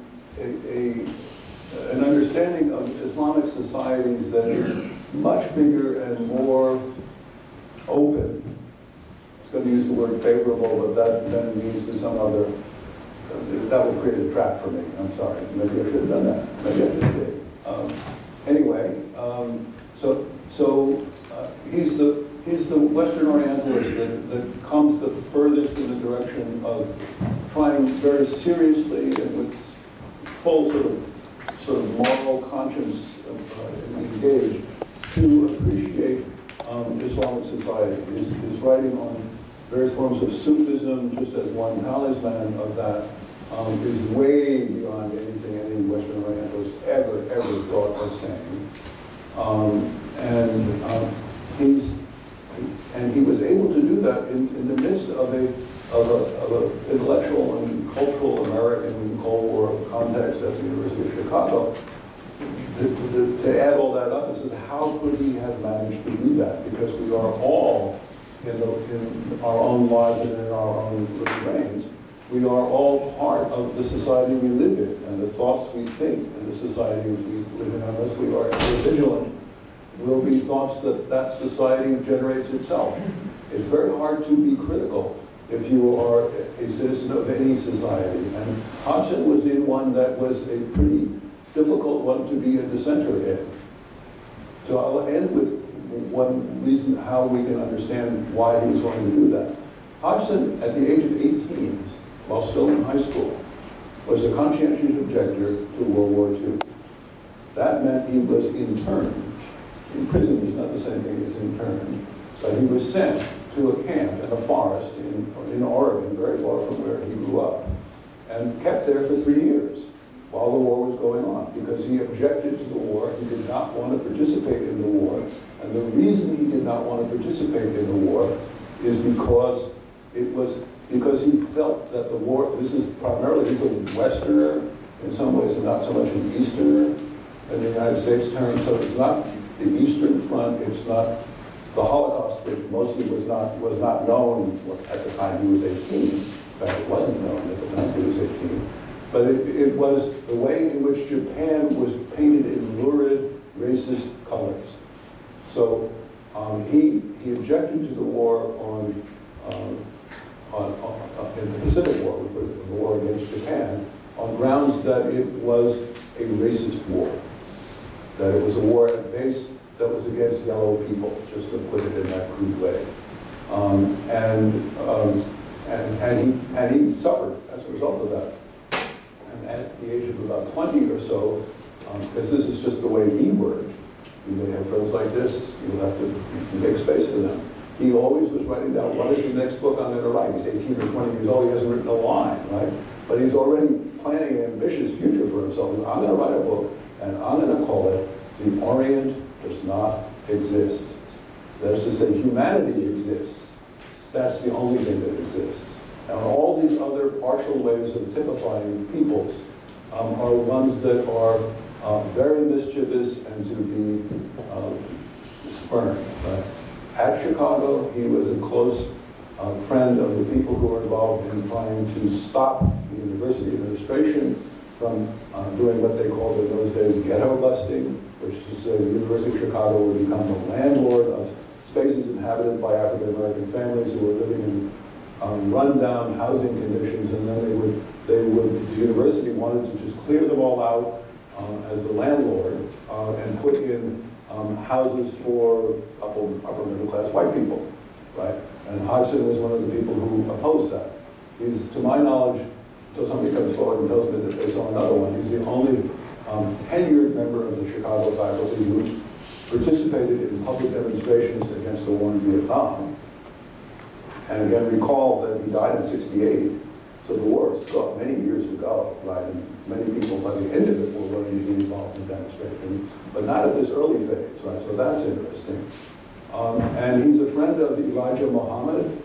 understanding of Islamic societies that is much bigger and more open. It's going to use the word favorable, but that then means there's some other, that would create a trap for me. I'm sorry. Maybe I should have done that. Maybe I should have. Anyway, he's the Western Orientalist that comes the furthest in the direction of trying very seriously and with full sort of moral conscience engaged to appreciate Islamic society. His writing on various forms of Sufism, just as one talisman of that, is way beyond anything any Western Orientalist ever thought of saying. And he was able to do that in the midst of a intellectual and cultural American Cold War context at the University of Chicago. To add all that up, it says, how could he have managed to do that? Because we are all, in our own lives and in our own little brains, we are all part of the society we live in, and the thoughts we think in the society we live in, unless we are vigilant, will be thoughts that society generates itself. It's very hard to be critical if you are a citizen of any society. And Hodgson was in one that was a pretty difficult one to be a dissenter in. So I'll end with one reason how we can understand why he was going to do that. Hodgson, at the age of 18, while still in high school, was a conscientious objector to World War II. That meant he was interned. In prison is not the same thing as interned, but he was sent to a camp in a forest in Oregon, very far from where he grew up, and kept there for 3 years while the war was going on, because he objected to the war. He did not want to participate in the war, and the reason he did not want to participate in the war is because he felt that the war, he's a Westerner in some ways and not so much an Easterner in the United States term, so it's not the Eastern Front, it's not the Holocaust, which mostly was not known at the time he was 18. In fact, it wasn't known at the time he was 18. But it was the way in which Japan was painted in lurid, racist colors. So he objected to the war in the Pacific War, which was the war against Japan, on grounds that it was a racist war, that it was a war at base that was against yellow people, just to put it in that crude way. And he suffered as a result of that. And at the age of about 20 or so, because this is just the way he worked, you may have friends like this, you have to make space for them. He always was writing down, what is the next book I'm going to write? He's 18 or 20 years old, he hasn't written a line, right? But he's already planning an ambitious future for himself. I'm going to write a book, and I'm going to call it The Orient Does Not Exist. That is to say, humanity exists. That's the only thing that exists. And all these other partial ways of typifying peoples are ones that are very mischievous and to be spurned. Right? At Chicago, he was a close friend of the people who were involved in trying to stop the university administration from doing what they called in those days ghetto busting, which is to say the University of Chicago would become the landlord of spaces inhabited by African-American families who were living in run-down housing conditions, and then the university wanted to just clear them all out as the landlord and put in houses for upper middle-class white people, right? And Hodgson was one of the people who opposed that. He's, to my knowledge, until somebody comes forward and tells me that they saw another one, he's the only tenured member of the Chicago faculty who participated in public demonstrations against the war in Vietnam. And again, recall that he died in '68, so the war is still many years to go, right? And many people by the end of it were willing to be involved in demonstrations, but not at this early phase, right? So that's interesting. And he's a friend of Elijah Muhammad.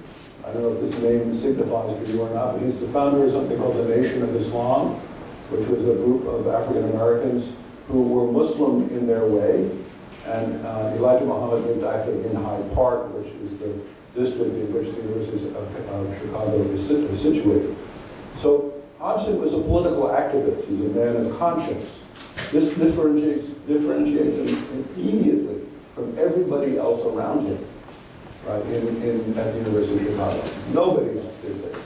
I don't know if this name signifies for you or not, but he's the founder of something called the Nation of Islam, which was a group of African Americans who were Muslim in their way, And Elijah Muhammad lived actually in Hyde Park, which is the district in which the University of Chicago is situated. So Hodgson was a political activist. He's a man of conscience. This differentiates him immediately from everybody else around him, right, at the University of Chicago. Nobody else did this,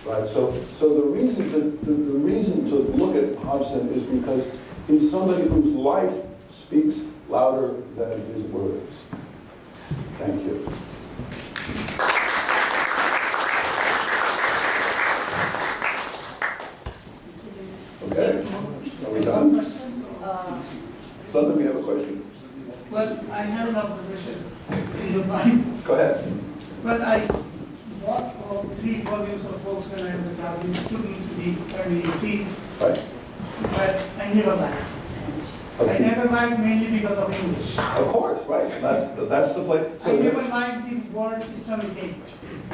right? So the reason to look at Hodgson is because he's somebody whose life speaks louder than his words. Thank you. Okay, are we done? Suddenly we have a question. Well, I have an observation in your mind. Go ahead. Well, I bought all 3 volumes of books when I was a student in the early 80s, Right. but I never liked. I never liked mainly because of English. Of course, right. That's the place. I never liked the word Islamic gateway.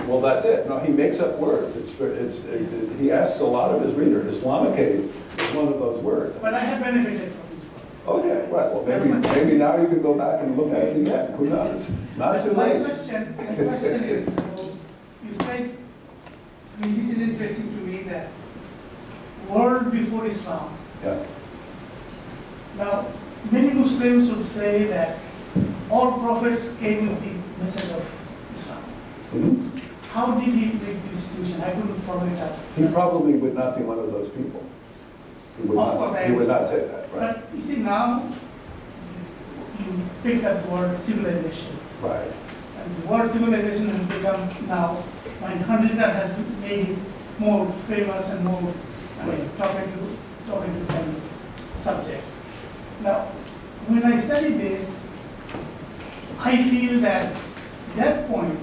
Well, that's it. No, he makes up words. He asks a lot of his readers. Islamicate is one of those words. But I have benefited from it. Okay, right. Well, maybe now you can go back and look at it again. Who knows? It's not too My late. question is, you said, I mean, this is interesting to me, that world before Islam. Yeah. Now, many Muslims would say that all prophets came with the message of Islam. Mm-hmm. How did he make the distinction? I couldn't follow it up. He probably would not be one of those people. He would not say that, right? But you see, now you pick up the word civilization. Right. And the word civilization has become now, Huntington has made it more famous and more, talking to kind of subject. Now, when I study this, I feel that point,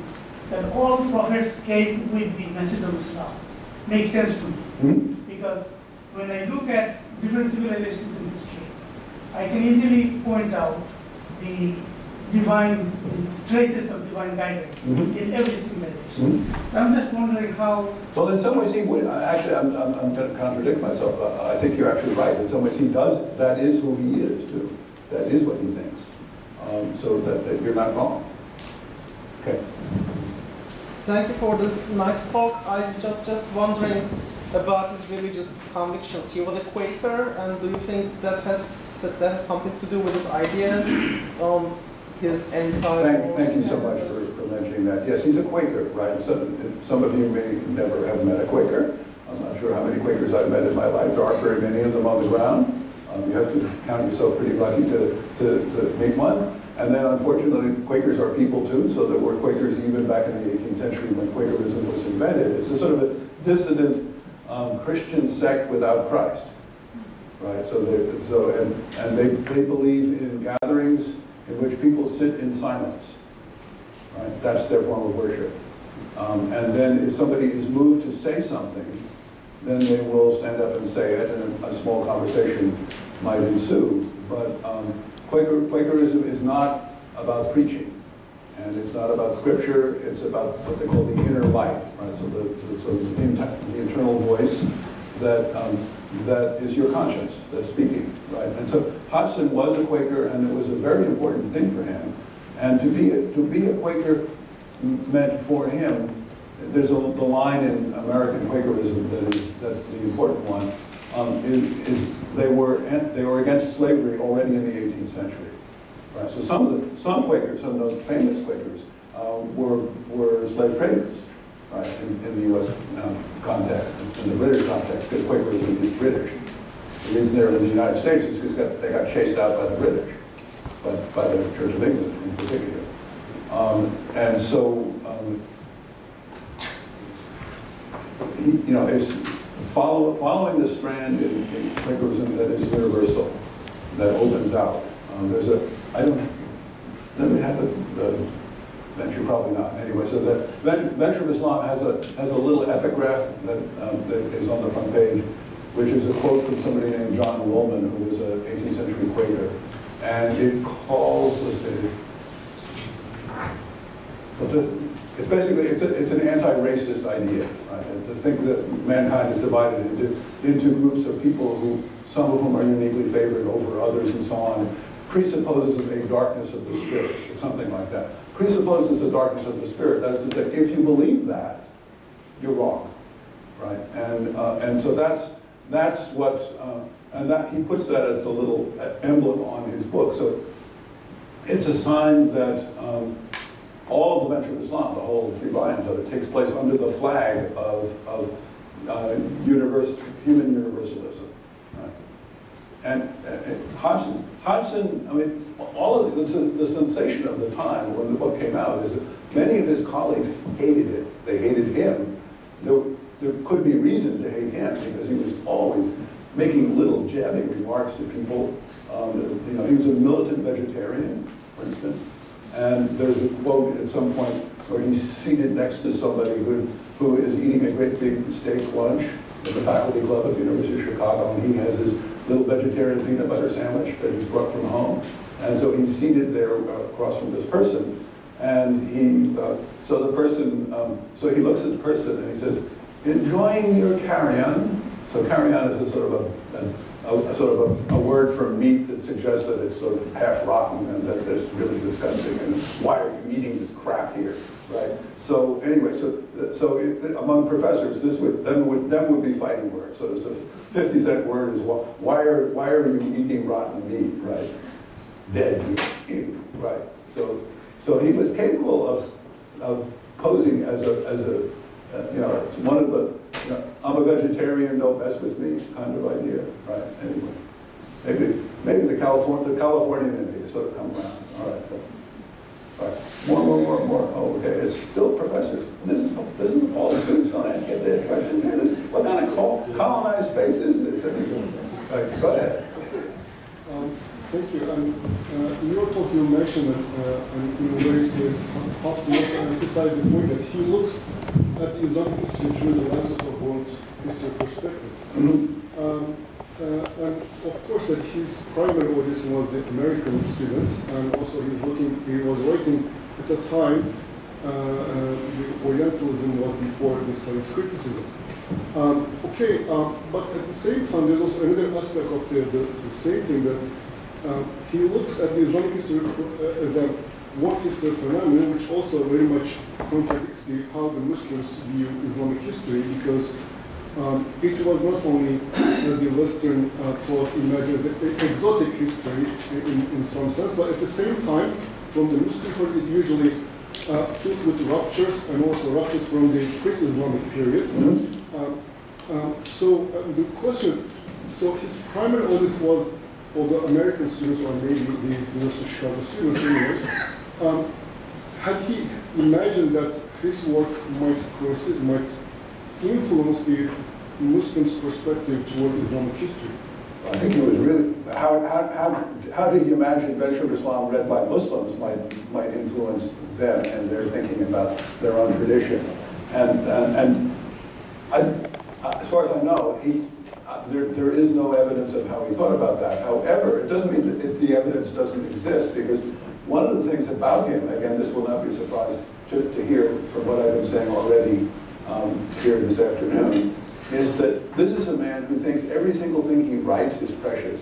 that all prophets came with the message of Islam, makes sense to me. Mm-hmm. Because when I look at different civilizations in history, I can easily point out the traces of divine guidance in every civilization. So I'm just wondering how. Well, in some ways he would. Actually, I'm going to contradict myself. I think you're actually right. In some ways he does. That is who he is too. That is what he thinks. So that you're not wrong. Okay. Thank you for this nice talk. I just wondering about his religious convictions. He was a Quaker, and do you think that has something to do with his ideas on his entire? Thank you so much for mentioning that. Yes, he's a Quaker, right? Some of you may never have met a Quaker. I'm not sure how many Quakers I've met in my life. There aren't very many of them on the ground. You have to count yourself pretty lucky to meet one. And then, unfortunately, Quakers are people too, so there were Quakers even back in the 18th century when Quakerism was invented. It's a sort of a dissident Christian sect without Christ, right? And they believe in gatherings in which people sit in silence, right? That's their form of worship. And then if somebody is moved to say something, then they will stand up and say it, and a small conversation might ensue. But Quakerism is not about preaching, and it's not about scripture. It's about what they call the inner light, right? So the internal voice that is your conscience that's speaking, right? And so Hodgson was a Quaker, and it was a very important thing for him. And to be a Quaker meant for him. There's the line in American Quakerism that's the important one. They were against slavery already in the 18th century, right? So some Quakers, some of the famous Quakers, were slave traders, right? In the U.S. Context, in the British context, because Quakerism is British. The reason they're in the United States is because they got chased out by the British, by the Church of England in particular, and so. It's following the strand in Quakerism that is universal, that opens out. Let me have the venture, probably not. Anyway, so that Venture of Islam has a little epigraph that is on the front page, which is a quote from somebody named John Woolman, who was an 18th century Quaker, and it calls, let's see, it's basically, it's an anti-racist idea, right? And to think that mankind is divided into groups of people some of whom are uniquely favored over others and so on. presupposes a darkness of the spirit, or something like that. Presupposes a darkness of the spirit. That is to say, if you believe that, you're wrong, right? And so that's what, and that he puts that as a little emblem on his book. So it's a sign that all of the venture of Islam, the whole 3 volumes of it, takes place under the flag of human universalism. Right? And Hodgson, I mean, all of the sensation of the time when the book came out is that many of his colleagues hated it. They hated him. There could be reason to hate him because he was always making little jabbing remarks to people. You know, he was a militant vegetarian, for instance. And there's a quote at some point where he's seated next to somebody who is eating a great big steak lunch at the faculty club at the University of Chicago, and he has his little vegetarian peanut butter sandwich that he's brought from home. And so he's seated there across from this person, and so he looks at the person and he says, "Enjoying your carrion." So carrion is a sort of a word for meat that suggests that it's sort of half rotten and that it's really disgusting, and why are you eating this crap here, right? So anyway, among professors, them would be fighting words. So there's a 50-cent word is why are you eating rotten meat, right? Dead meat, ew, right? So he was capable of posing as a you know, it's one of the, you know, I'm a vegetarian, don't mess with me kind of idea, right? Anyway, maybe the Californian in me sort of come around. All right, all right. More. Oh, okay. It's still professors. This is all the students don't ask get this question here. What kind of colonized space is this? Right, go ahead. Thank you. In your talk, you mentioned that in various ways, Hodgson also emphasized the point that he looks at Islamic history through the lenses of world history perspective. And of course, that his primary audience was the American students, and also he was writing at a time the Orientalism was before the science criticism. But at the same time, there's also another aspect of the same thing that he looks at the Islamic history as a world history phenomenon, which also very much contradicts how the Muslims view Islamic history, because it was not only, as the Western thought imagines, exotic history in some sense, but at the same time, from the Muslim point, it usually fills with ruptures, and also ruptures from the pre-Islamic period. So the question is, so his primary audience was, although American students, or maybe the University of Chicago students anyways, had he imagined that his work might influence the Muslims' perspective toward Islamic history? I think it was really, how did you imagine Venture of Islam read by Muslims might influence them and their thinking about their own tradition? And as far as I know, there is no evidence of how he thought about that. However, it doesn't mean that the evidence doesn't exist, because one of the things about him, again, this will not be a surprise to hear from what I've been saying already here this afternoon, is that this is a man who thinks every single thing he writes is precious.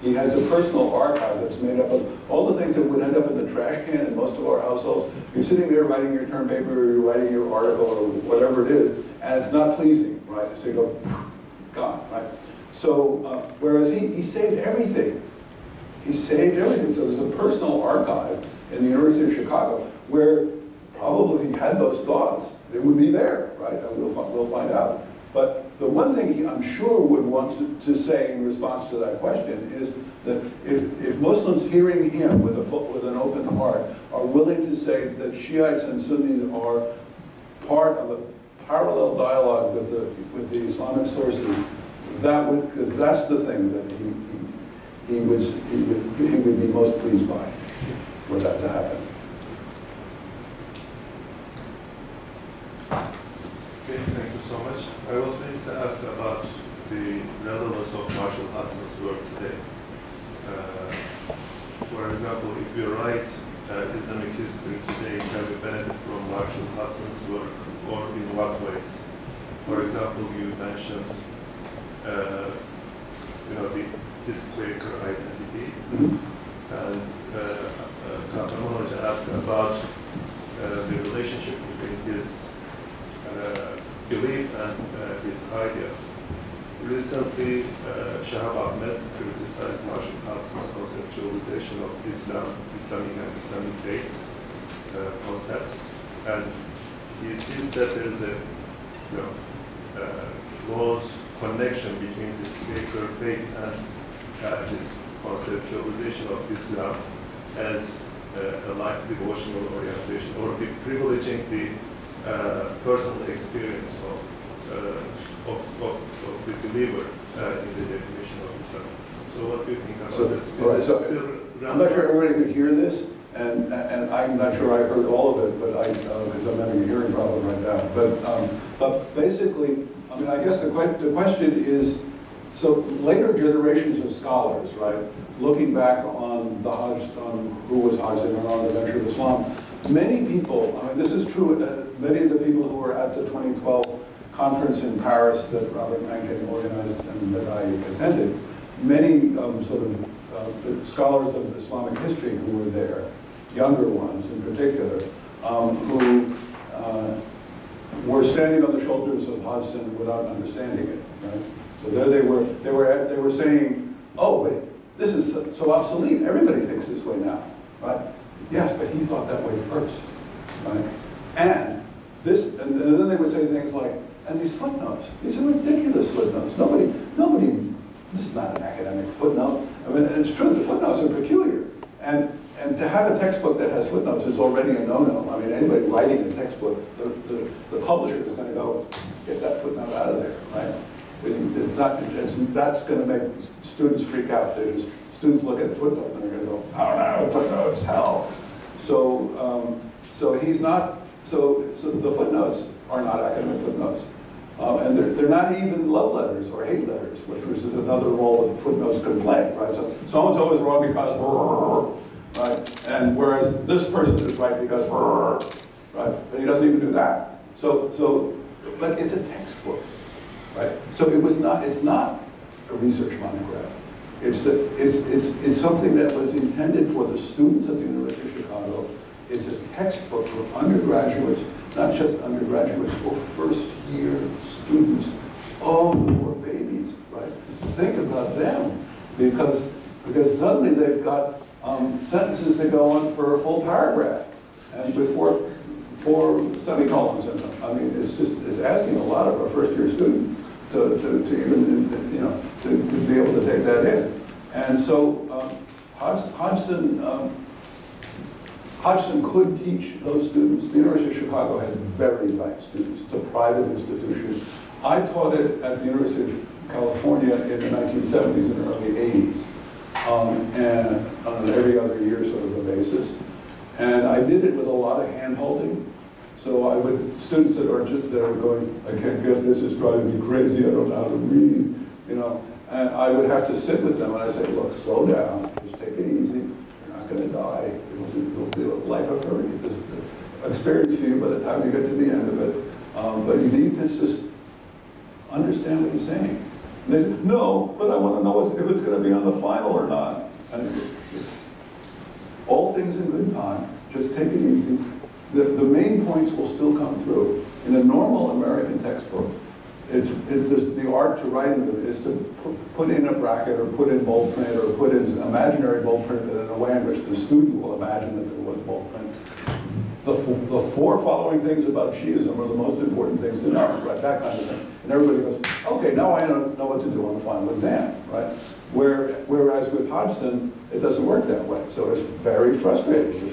He has a personal archive that's made up of all the things that would end up in the trash can in most of our households. You're sitting there writing your term paper, or you're writing your article, or whatever it is, and it's not pleasing, right? So you go, gone, right? So, whereas he saved everything. He saved everything. So there's a personal archive in the University of Chicago where probably if he had those thoughts, it would be there, right? And we'll find out. But the one thing he, I'm sure, would want to say in response to that question is that if Muslims hearing him with an open heart are willing to say that Shiites and Sunnis are part of a parallel dialogue with the Islamic sources, that would, because that's the thing that he would be most pleased by, for that to happen. Okay, thank you so much. I was going to ask about the relevance of Marshall Hudson's work today. For example, if you write Islamic history today, can we benefit from Marshall Hudson's work, or in what ways? For example, you mentioned his Quaker identity. And Kahramanhoca asked about the relationship between his belief and his ideas. Recently, Shahab Ahmed criticized Marshall Hodgson's conceptualization of Islamic and Islamic faith concepts, and he sees that there is a close connection between this particular faith and this conceptualization of Islam as a life devotional orientation, or privileging the personal experience of the believer in the definition of Islam. So what do you think about this? I'm not sure everybody could hear this, and I'm not sure I heard all of it, but because I'm having a hearing problem right now. But basically, I mean, I guess the question is, so later generations of scholars, right, looking back on the Hodgson, who was Hodgson, and on the venture of Islam, many people, I mean, this is true, many of the people who were at the 2012 conference in Paris that Robert Rankin organized and that I attended, many scholars of Islamic history who were there, younger ones in particular, who were standing on the shoulders of Hodgson without understanding it. Right? So there they were saying, "Oh, wait, this is so obsolete. Everybody thinks this way now, right?" Yes, but he thought that way first, right? And then they would say things like, "And these footnotes, these are ridiculous footnotes. Nobody. This is not an academic footnote. I mean, it's true. The footnotes are peculiar, and to have a textbook that has footnotes is already a no-no. I mean, anybody writing a textbook, the publisher is going to go get that footnote out of there, right? That's going to make students freak out. Students look at the footnote and they're going to go, "Oh no, footnotes, hell." So he's not. So the footnotes are not academic footnotes. And they're not even love letters or hate letters, which is another role that footnotes could play, right? So so-and-so is wrong because, right? And whereas this person is right because, right? But he doesn't even do that. But it's a textbook, right? So it's not a research monograph. It's something that was intended for the students at the University of Chicago. It's a textbook for undergraduates, not just undergraduates, for first-year students. Oh, the poor babies, right? Think about them, because suddenly they've got sentences that go on for a full paragraph, and with four semicolons in them. I mean, it's asking a lot of a first-year student to even to be able to take that in. And so Hodgson could teach those students. The University of Chicago had very bright students. It's a private institution. I taught it at the University of California in the 1970s and early 80s, and on an every other year sort of a basis. And I did it with a lot of hand-holding. So students that are going, "I can't get this, it's driving me crazy, I don't know how to read," and I would have to sit with them and I say, "Look, slow down, just take it easy. You're not going to die. It'll be a life affirming experience for you by the time you get to the end of it. But you need to just understand what he's saying." And they say, "No, but I want to know if it's going to be on the final or not." And it's all things in good time. Just take it easy. The main points will still come through. In a normal American textbook, the art to writing them is to put in a bracket or put in bold print or put in imaginary bold print in a way in which the student will imagine that there was bold print. The four following things about Shiism are the most important things to know, right? That kind of thing. And everybody goes, "Okay, now I know what to do on the final exam," right? Whereas with Hodgson, it doesn't work that way. So it's very frustrating if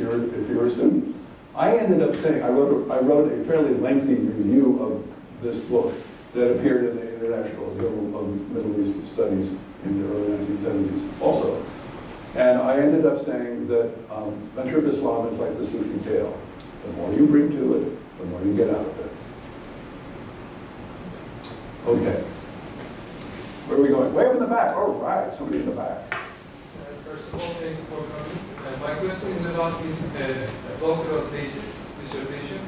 you're a student. I ended up saying, I wrote a fairly lengthy review of this book that appeared in the International Journal of Middle East Studies in the early 1970s also. And I ended up saying that venture of Islam is like the Sufi tale. The more you bring to it, the more you get out of it. Okay. Where are we going? Way up in the back. All right, somebody in the back. First of all, thank you for coming. My question is about his doctoral thesis dissertation.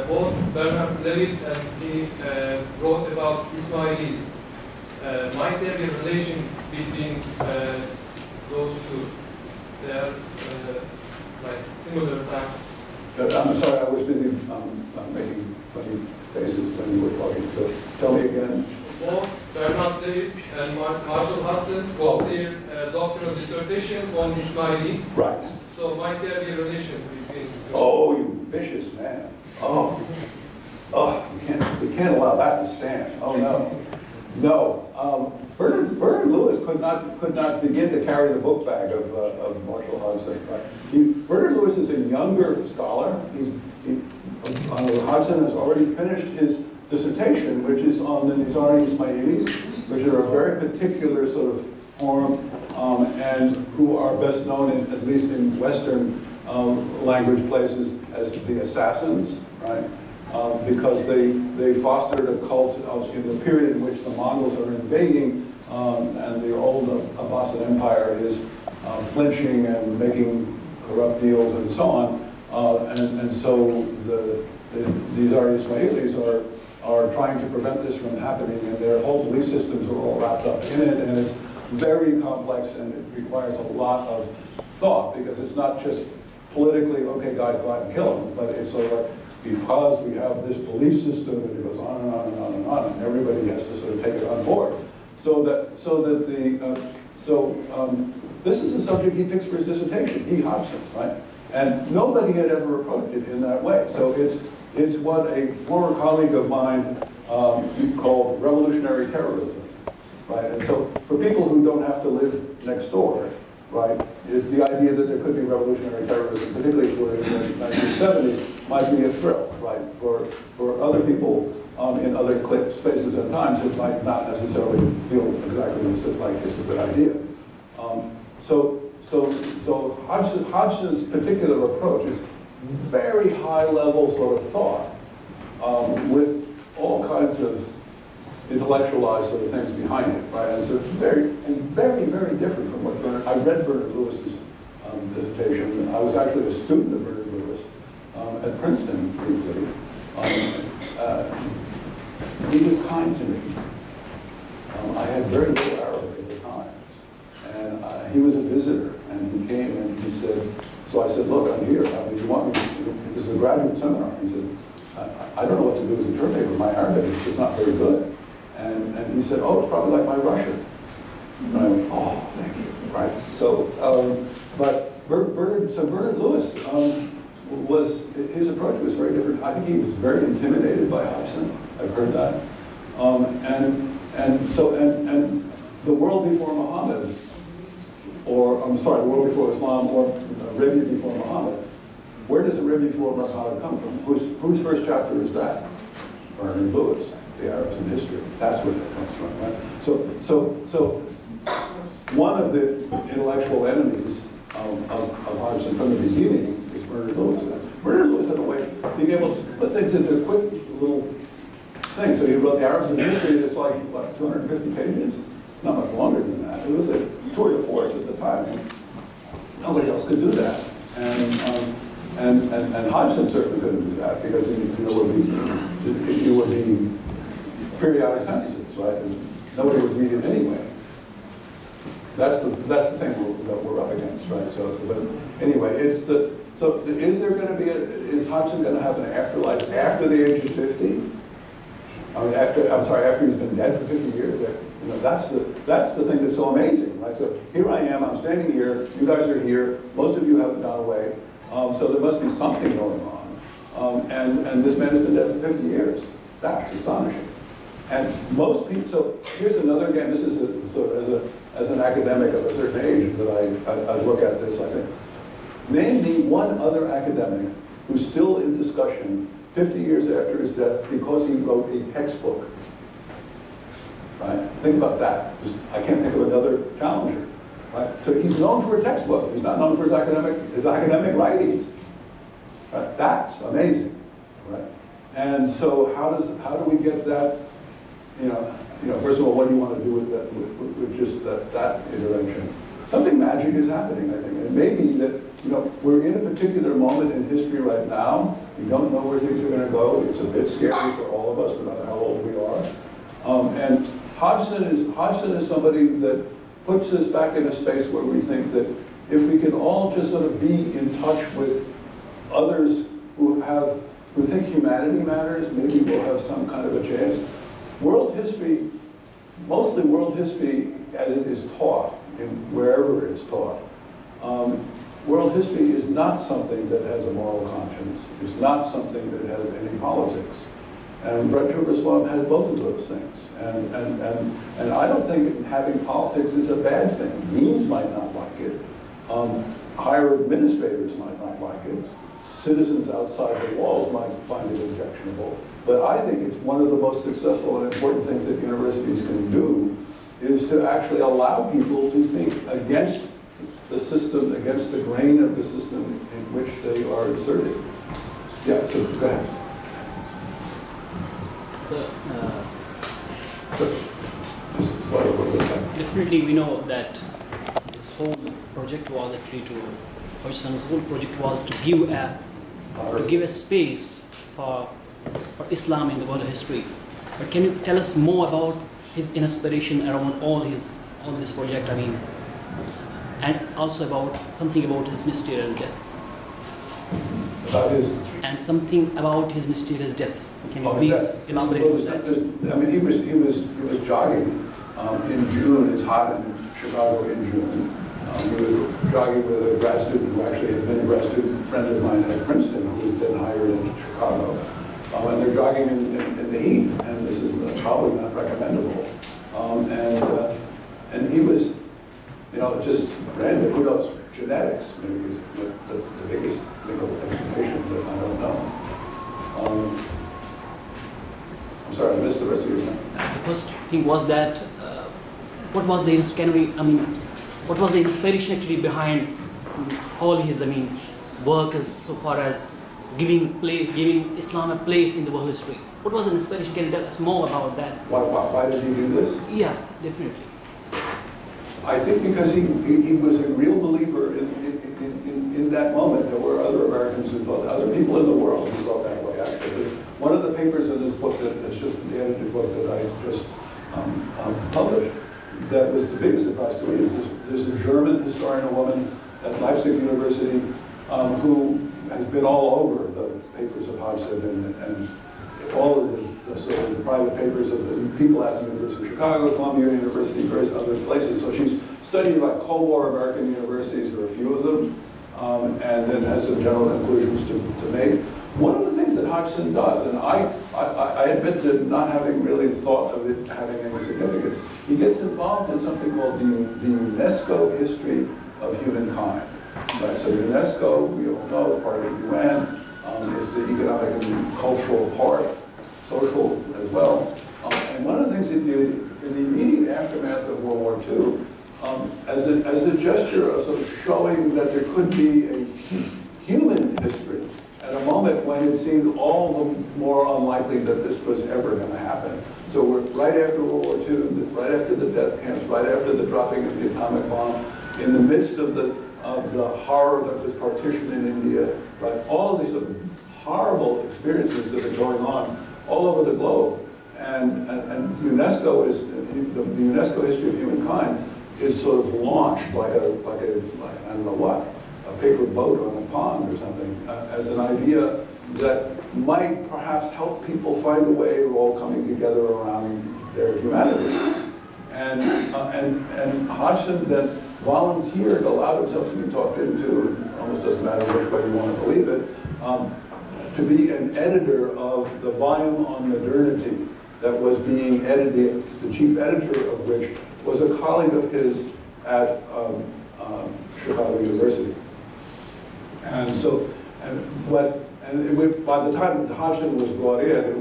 Both Bernard Lewis and he wrote about Ismailis. Might there be a relation between those two? they are like similar time. I'm sorry, I was busy making funny faces when you were talking, so tell me again. Both Bernard Lewis and Marshall Hodgson wrote their doctoral dissertations on Ismailis. Right. So might there be a relation between? Oh, you vicious man. Oh, we can't allow that to stand. Oh no, no. Bernard Lewis could not begin to carry the book bag of Marshall Hodgson. Right? Bernard Lewis is a younger scholar. Hodgson has already finished his dissertation, which is on the Nizari Ismailis, which are a very particular sort of form, and who are best known, at least in Western language places, as the assassins, right? Because they fostered a cult in the period in which the Mongols are invading, and the old Abbasid Empire is flinching and making corrupt deals and so on. And so these Ismailis are trying to prevent this from happening, and their whole belief systems are all wrapped up in it, and it's very complex, and it requires a lot of thought, because it's not just politically, okay, guys, go out and kill them, but it's sort of like, because we have this belief system, and it goes on and on and on and on, and everybody has to sort of take it on board. This is the subject he picks for his dissertation, Hodgson, right? And nobody had ever approached it in that way. So it's what a former colleague of mine called revolutionary terrorism, right? And so for people who don't have to live next door, right, the idea that there could be revolutionary terrorism, particularly for in the 1970s, might be a thrill, right? For other people in other spaces and times, it might not necessarily feel exactly like it's a good idea. So Hodgson's particular approach is very high-level sort of thought with all kinds of intellectualized sort of things behind it, right? And so it's very, very different from what I read Bernard Lewis's dissertation. I was actually a student of Bernard Lewis at Princeton briefly. He was kind to me. I had very little Arabic at the time. And he was a visitor, and he came and he said, so I said, look, I'm here. I mean, you want me to, this is a graduate seminar. He said, I don't know what to do as an interpreter. My Arabic is just not very good. And he said, oh, it's probably like my Russian. And I went, oh, thank you, right? So, but Bernard Lewis his approach was very different. I think he was very intimidated by Hodgson. I've heard that. And the world before Muhammad, or I'm sorry, the world before Islam, or Arabia before Muhammad. Where does Arabia before Muhammad come from? Whose first chapter is that? Bernard Lewis, the Arabs in History. That's where that comes from, right? So one of the intellectual enemies of Hodgson from the beginning is Bernard Lewis. Bernard Lewis had a way of being able to put things into quick little things. So he wrote the Arabs in History, it's like, what, 250 pages? Not much longer than that. It was a tour de force at the time. Nobody else could do that. And Hodgson certainly couldn't do that, because it would be periodic sentences, right? And nobody would read it anyway. That's the thing that we're up against, right? So, but anyway, is there going to be is Hodgson going to have an afterlife after the age of 50? I mean, after he's been dead for 50 years. You know, that's the thing that's so amazing, right? So here I am, I'm standing here, you guys are here, most of you haven't gone away, so there must be something going on. And this man has been dead for 50 years. That's astonishing. And most people, so here's another, again, this is as an academic of a certain age that I look at this, I think, name me one other academic who's still in discussion 50 years after his death because he wrote a textbook. Right? Think about that. I can't think of another challenger. Right? So he's known for a textbook. He's not known for his academic writings. Right? That's amazing. Right? And so how do we get that? You know, first of all, what do you want to do with that? With just that intervention? Something magic is happening, I think. And maybe that we're in a particular moment in history right now. We don't know where things are going to go. It's a bit scary for all of us, no matter how old we are. And Hodgson is somebody that puts us back in a space where we think that if we can all just sort of be in touch with others who think humanity matters, maybe we'll have some kind of a chance. World history, mostly world history as it is taught, in wherever it's taught, world history is not something that has a moral conscience. It's not something that has any politics. And Rajab Islam had both of those things. And I don't think having politics is a bad thing. Deans might not like it. Higher administrators might not like it. Citizens outside the walls might find it objectionable. But I think it's one of the most successful and important things that universities can do is to actually allow people to think against the system, against the grain of the system in which they are inserted. Yeah, so go ahead. So, Definitely we know that this whole project was actually Hodgson's whole project was to give a space for Islam in the world history. But can you tell us more about his inspiration around all this project? I mean, and also about something about his mysterious death. And something about his mysterious death. Can you please elaborate on that? I mean, he was jogging in June. It's hot in Chicago in June. He was jogging with a grad student who actually had been a grad student, a friend of mine at Princeton, who was then hired in Chicago. And they're jogging in the heat, and this is probably not recommendable. And he was, you know, just random. Who knows? Genetics maybe is the biggest single explanation, but I don't know. I'm sorry, I missed the rest of your sentence. The first thing was that what was the inspiration actually behind all his work as so far as giving Islam a place in the world history? What was the inspiration? Can you tell us more about that? Why did he do this? Yes, definitely. I think because he was a real believer in that moment. There were other Americans who thought, other people in the world who thought that way, actually. One of the papers in this book that's just the edited book that I just published, that was the biggest surprise to me, is there's a German historian, a woman at Leipzig University, who has been all over the papers of Hodgson and all of the private papers of the people at the University of Chicago, Columbia University, various other places. So she's studying about Cold War American universities, there are a few of them, and then has some general conclusions to make. One of the things that Hodgson does, and I admit to not having really thought of it having any significance, he gets involved in something called the UNESCO history of humankind. Right? So UNESCO, we all know, part of the UN, is the economic and cultural part, social as well. And one of the things he did in the immediate aftermath of World War II, as a gesture of sort of showing that there could be a human history at a moment when it seemed all the more unlikely that this was ever going to happen. So we're right after World War II, right after the death camps, right after the dropping of the atomic bomb, in the midst of the horror that was partition in India, right? All of these sort of horrible experiences that are going on all over the globe. And UNESCO is, the UNESCO history of humankind is sort of launched like I don't know what, a paper boat on a pond or something, as an idea that might perhaps help people find a way of all coming together around their humanity. And Hodgson then volunteered, allowed himself to be talked into, almost doesn't matter which way you want to believe it, to be an editor of the volume on modernity that was being edited, the chief editor of which was a colleague of his at Chicago University. And so, by the time Hodgson was brought in, there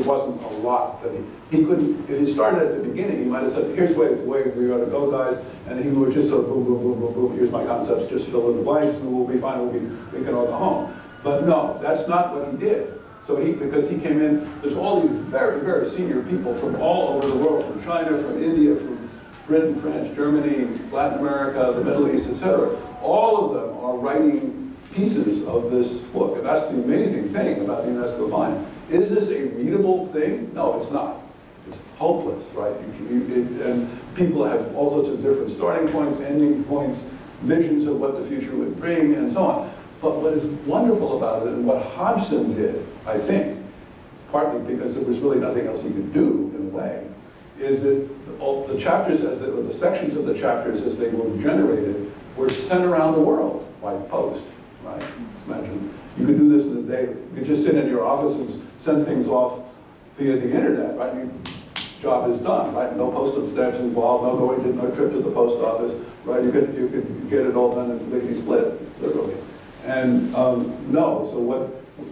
wasn't a lot that he couldn't, if he started at the beginning, he might have said, here's the way we ought to go, guys, and he would just sort of boom, boom, boom, boom, boom, here's my concepts, just fill in the blanks, and we'll be fine, we can all go home. But no, that's not what he did. So because he came in, there's all these very, very senior people from all over the world, from China, from India, from Britain, France, Germany, Latin America, the Middle East, etc. All of them are writing pieces of this book. And that's the amazing thing about the UNESCO volume. Is this a readable thing? No, it's not. It's hopeless, right? And people have all sorts of different starting points, ending points, visions of what the future would bring and so on. But what is wonderful about it, and what Hodgson did, I think, partly because there was really nothing else he could do in a way, is that all the chapters, or the sections of the chapters as they were generated, were sent around the world by post, right? Imagine, you could do this in a day. You could just sit in your office and send things off via the internet, right? Your job is done, right? No postal stamps involved, no trip to the post office, right? You could get it all done in lickety split, literally. And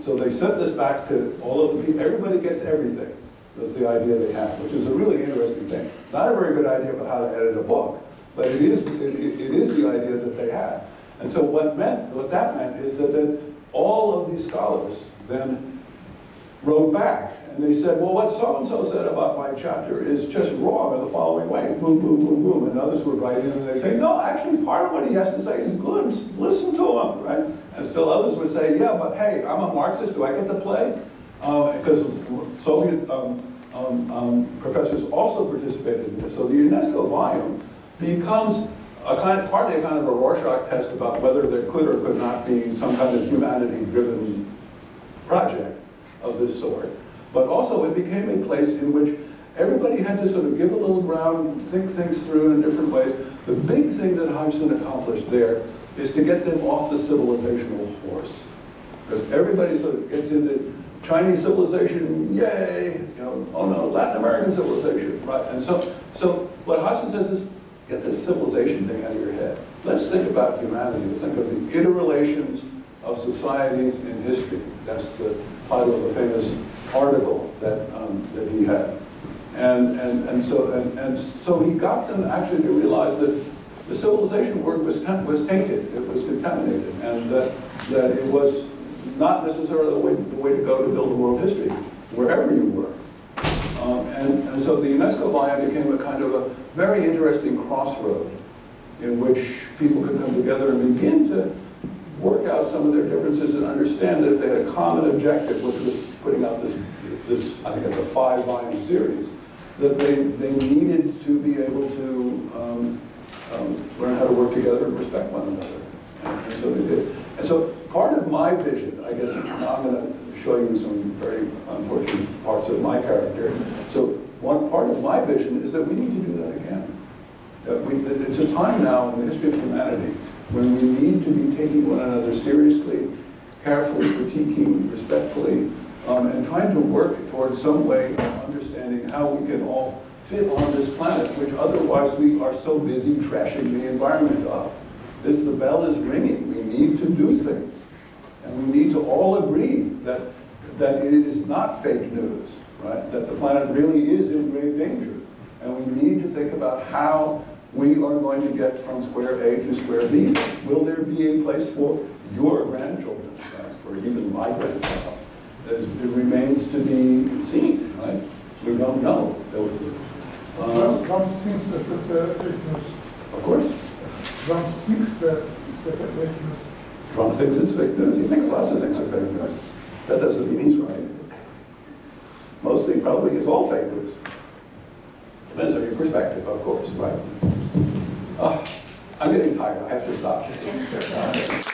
so they sent this back to all of the people. Everybody gets everything. That's the idea they have, which is a really interesting thing. Not a very good idea about how to edit a book, but it is the idea that they had. And so what that meant is that then all of these scholars then wrote back, and they said, well, what so-and-so said about my chapter is just wrong in the following way. Boom, boom, boom, boom. And others would write in and they'd say, no, actually part of what he has to say is good. Listen to him, right? And still others would say, yeah, but hey, I'm a Marxist. Do I get to play? Because Soviet professors also participated in this. So the UNESCO volume becomes partly a kind of a Rorschach test about whether there could or could not be some kind of humanity-driven project of this sort. But also it became a place in which everybody had to sort of give a little ground, think things through in different ways. The big thing that Hodgson accomplished there is to get them off the civilizational horse. Because everybody sort of gets into Chinese civilization, yay, oh no, Latin American civilization, right? And so what Hodgson says is, get this civilization thing out of your head. Let's think about humanity. Let's think of the interrelations of societies in history. That's the title of a famous article that he had. And so he got them actually to realize that the civilization word was tainted, it was contaminated, and that it was not necessarily the way to go to build a world history, wherever you were. And so the UNESCO volume became a kind of a very interesting crossroad in which people could come together and begin to work out some of their differences and understand that if they had a common objective, which was putting out this I think it's a 5-volume series, that they needed to be able to learn how to work together and respect one another. And so they did. And so part of my vision, I guess, now I'm going to show you some very unfortunate parts of my character. So one part of my vision is that we need to do that again. It's a time now in the history of humanity when we need to be taking one another seriously, carefully, critiquing, respectfully, and trying to work towards some way of understanding how we can all fit on this planet, which otherwise we are so busy trashing the environment of. The bell is ringing. We need to do things. And we need to all agree that it is not fake news, right? That the planet really is in grave danger. And we need to think about how we are going to get from square A to square B. Will there be a place for your grandchildren, right? For even my grandchild? It remains to be seen, right? We don't know. Trump thinks that it's fake news. Of course. Trump thinks that it's fake news. Trump thinks it's fake news. He thinks lots of things are fake news. That doesn't mean he's right. Mostly, probably, it's all fake news. Depends on your perspective, of course, right? I'm getting tired. I have to stop. Yes.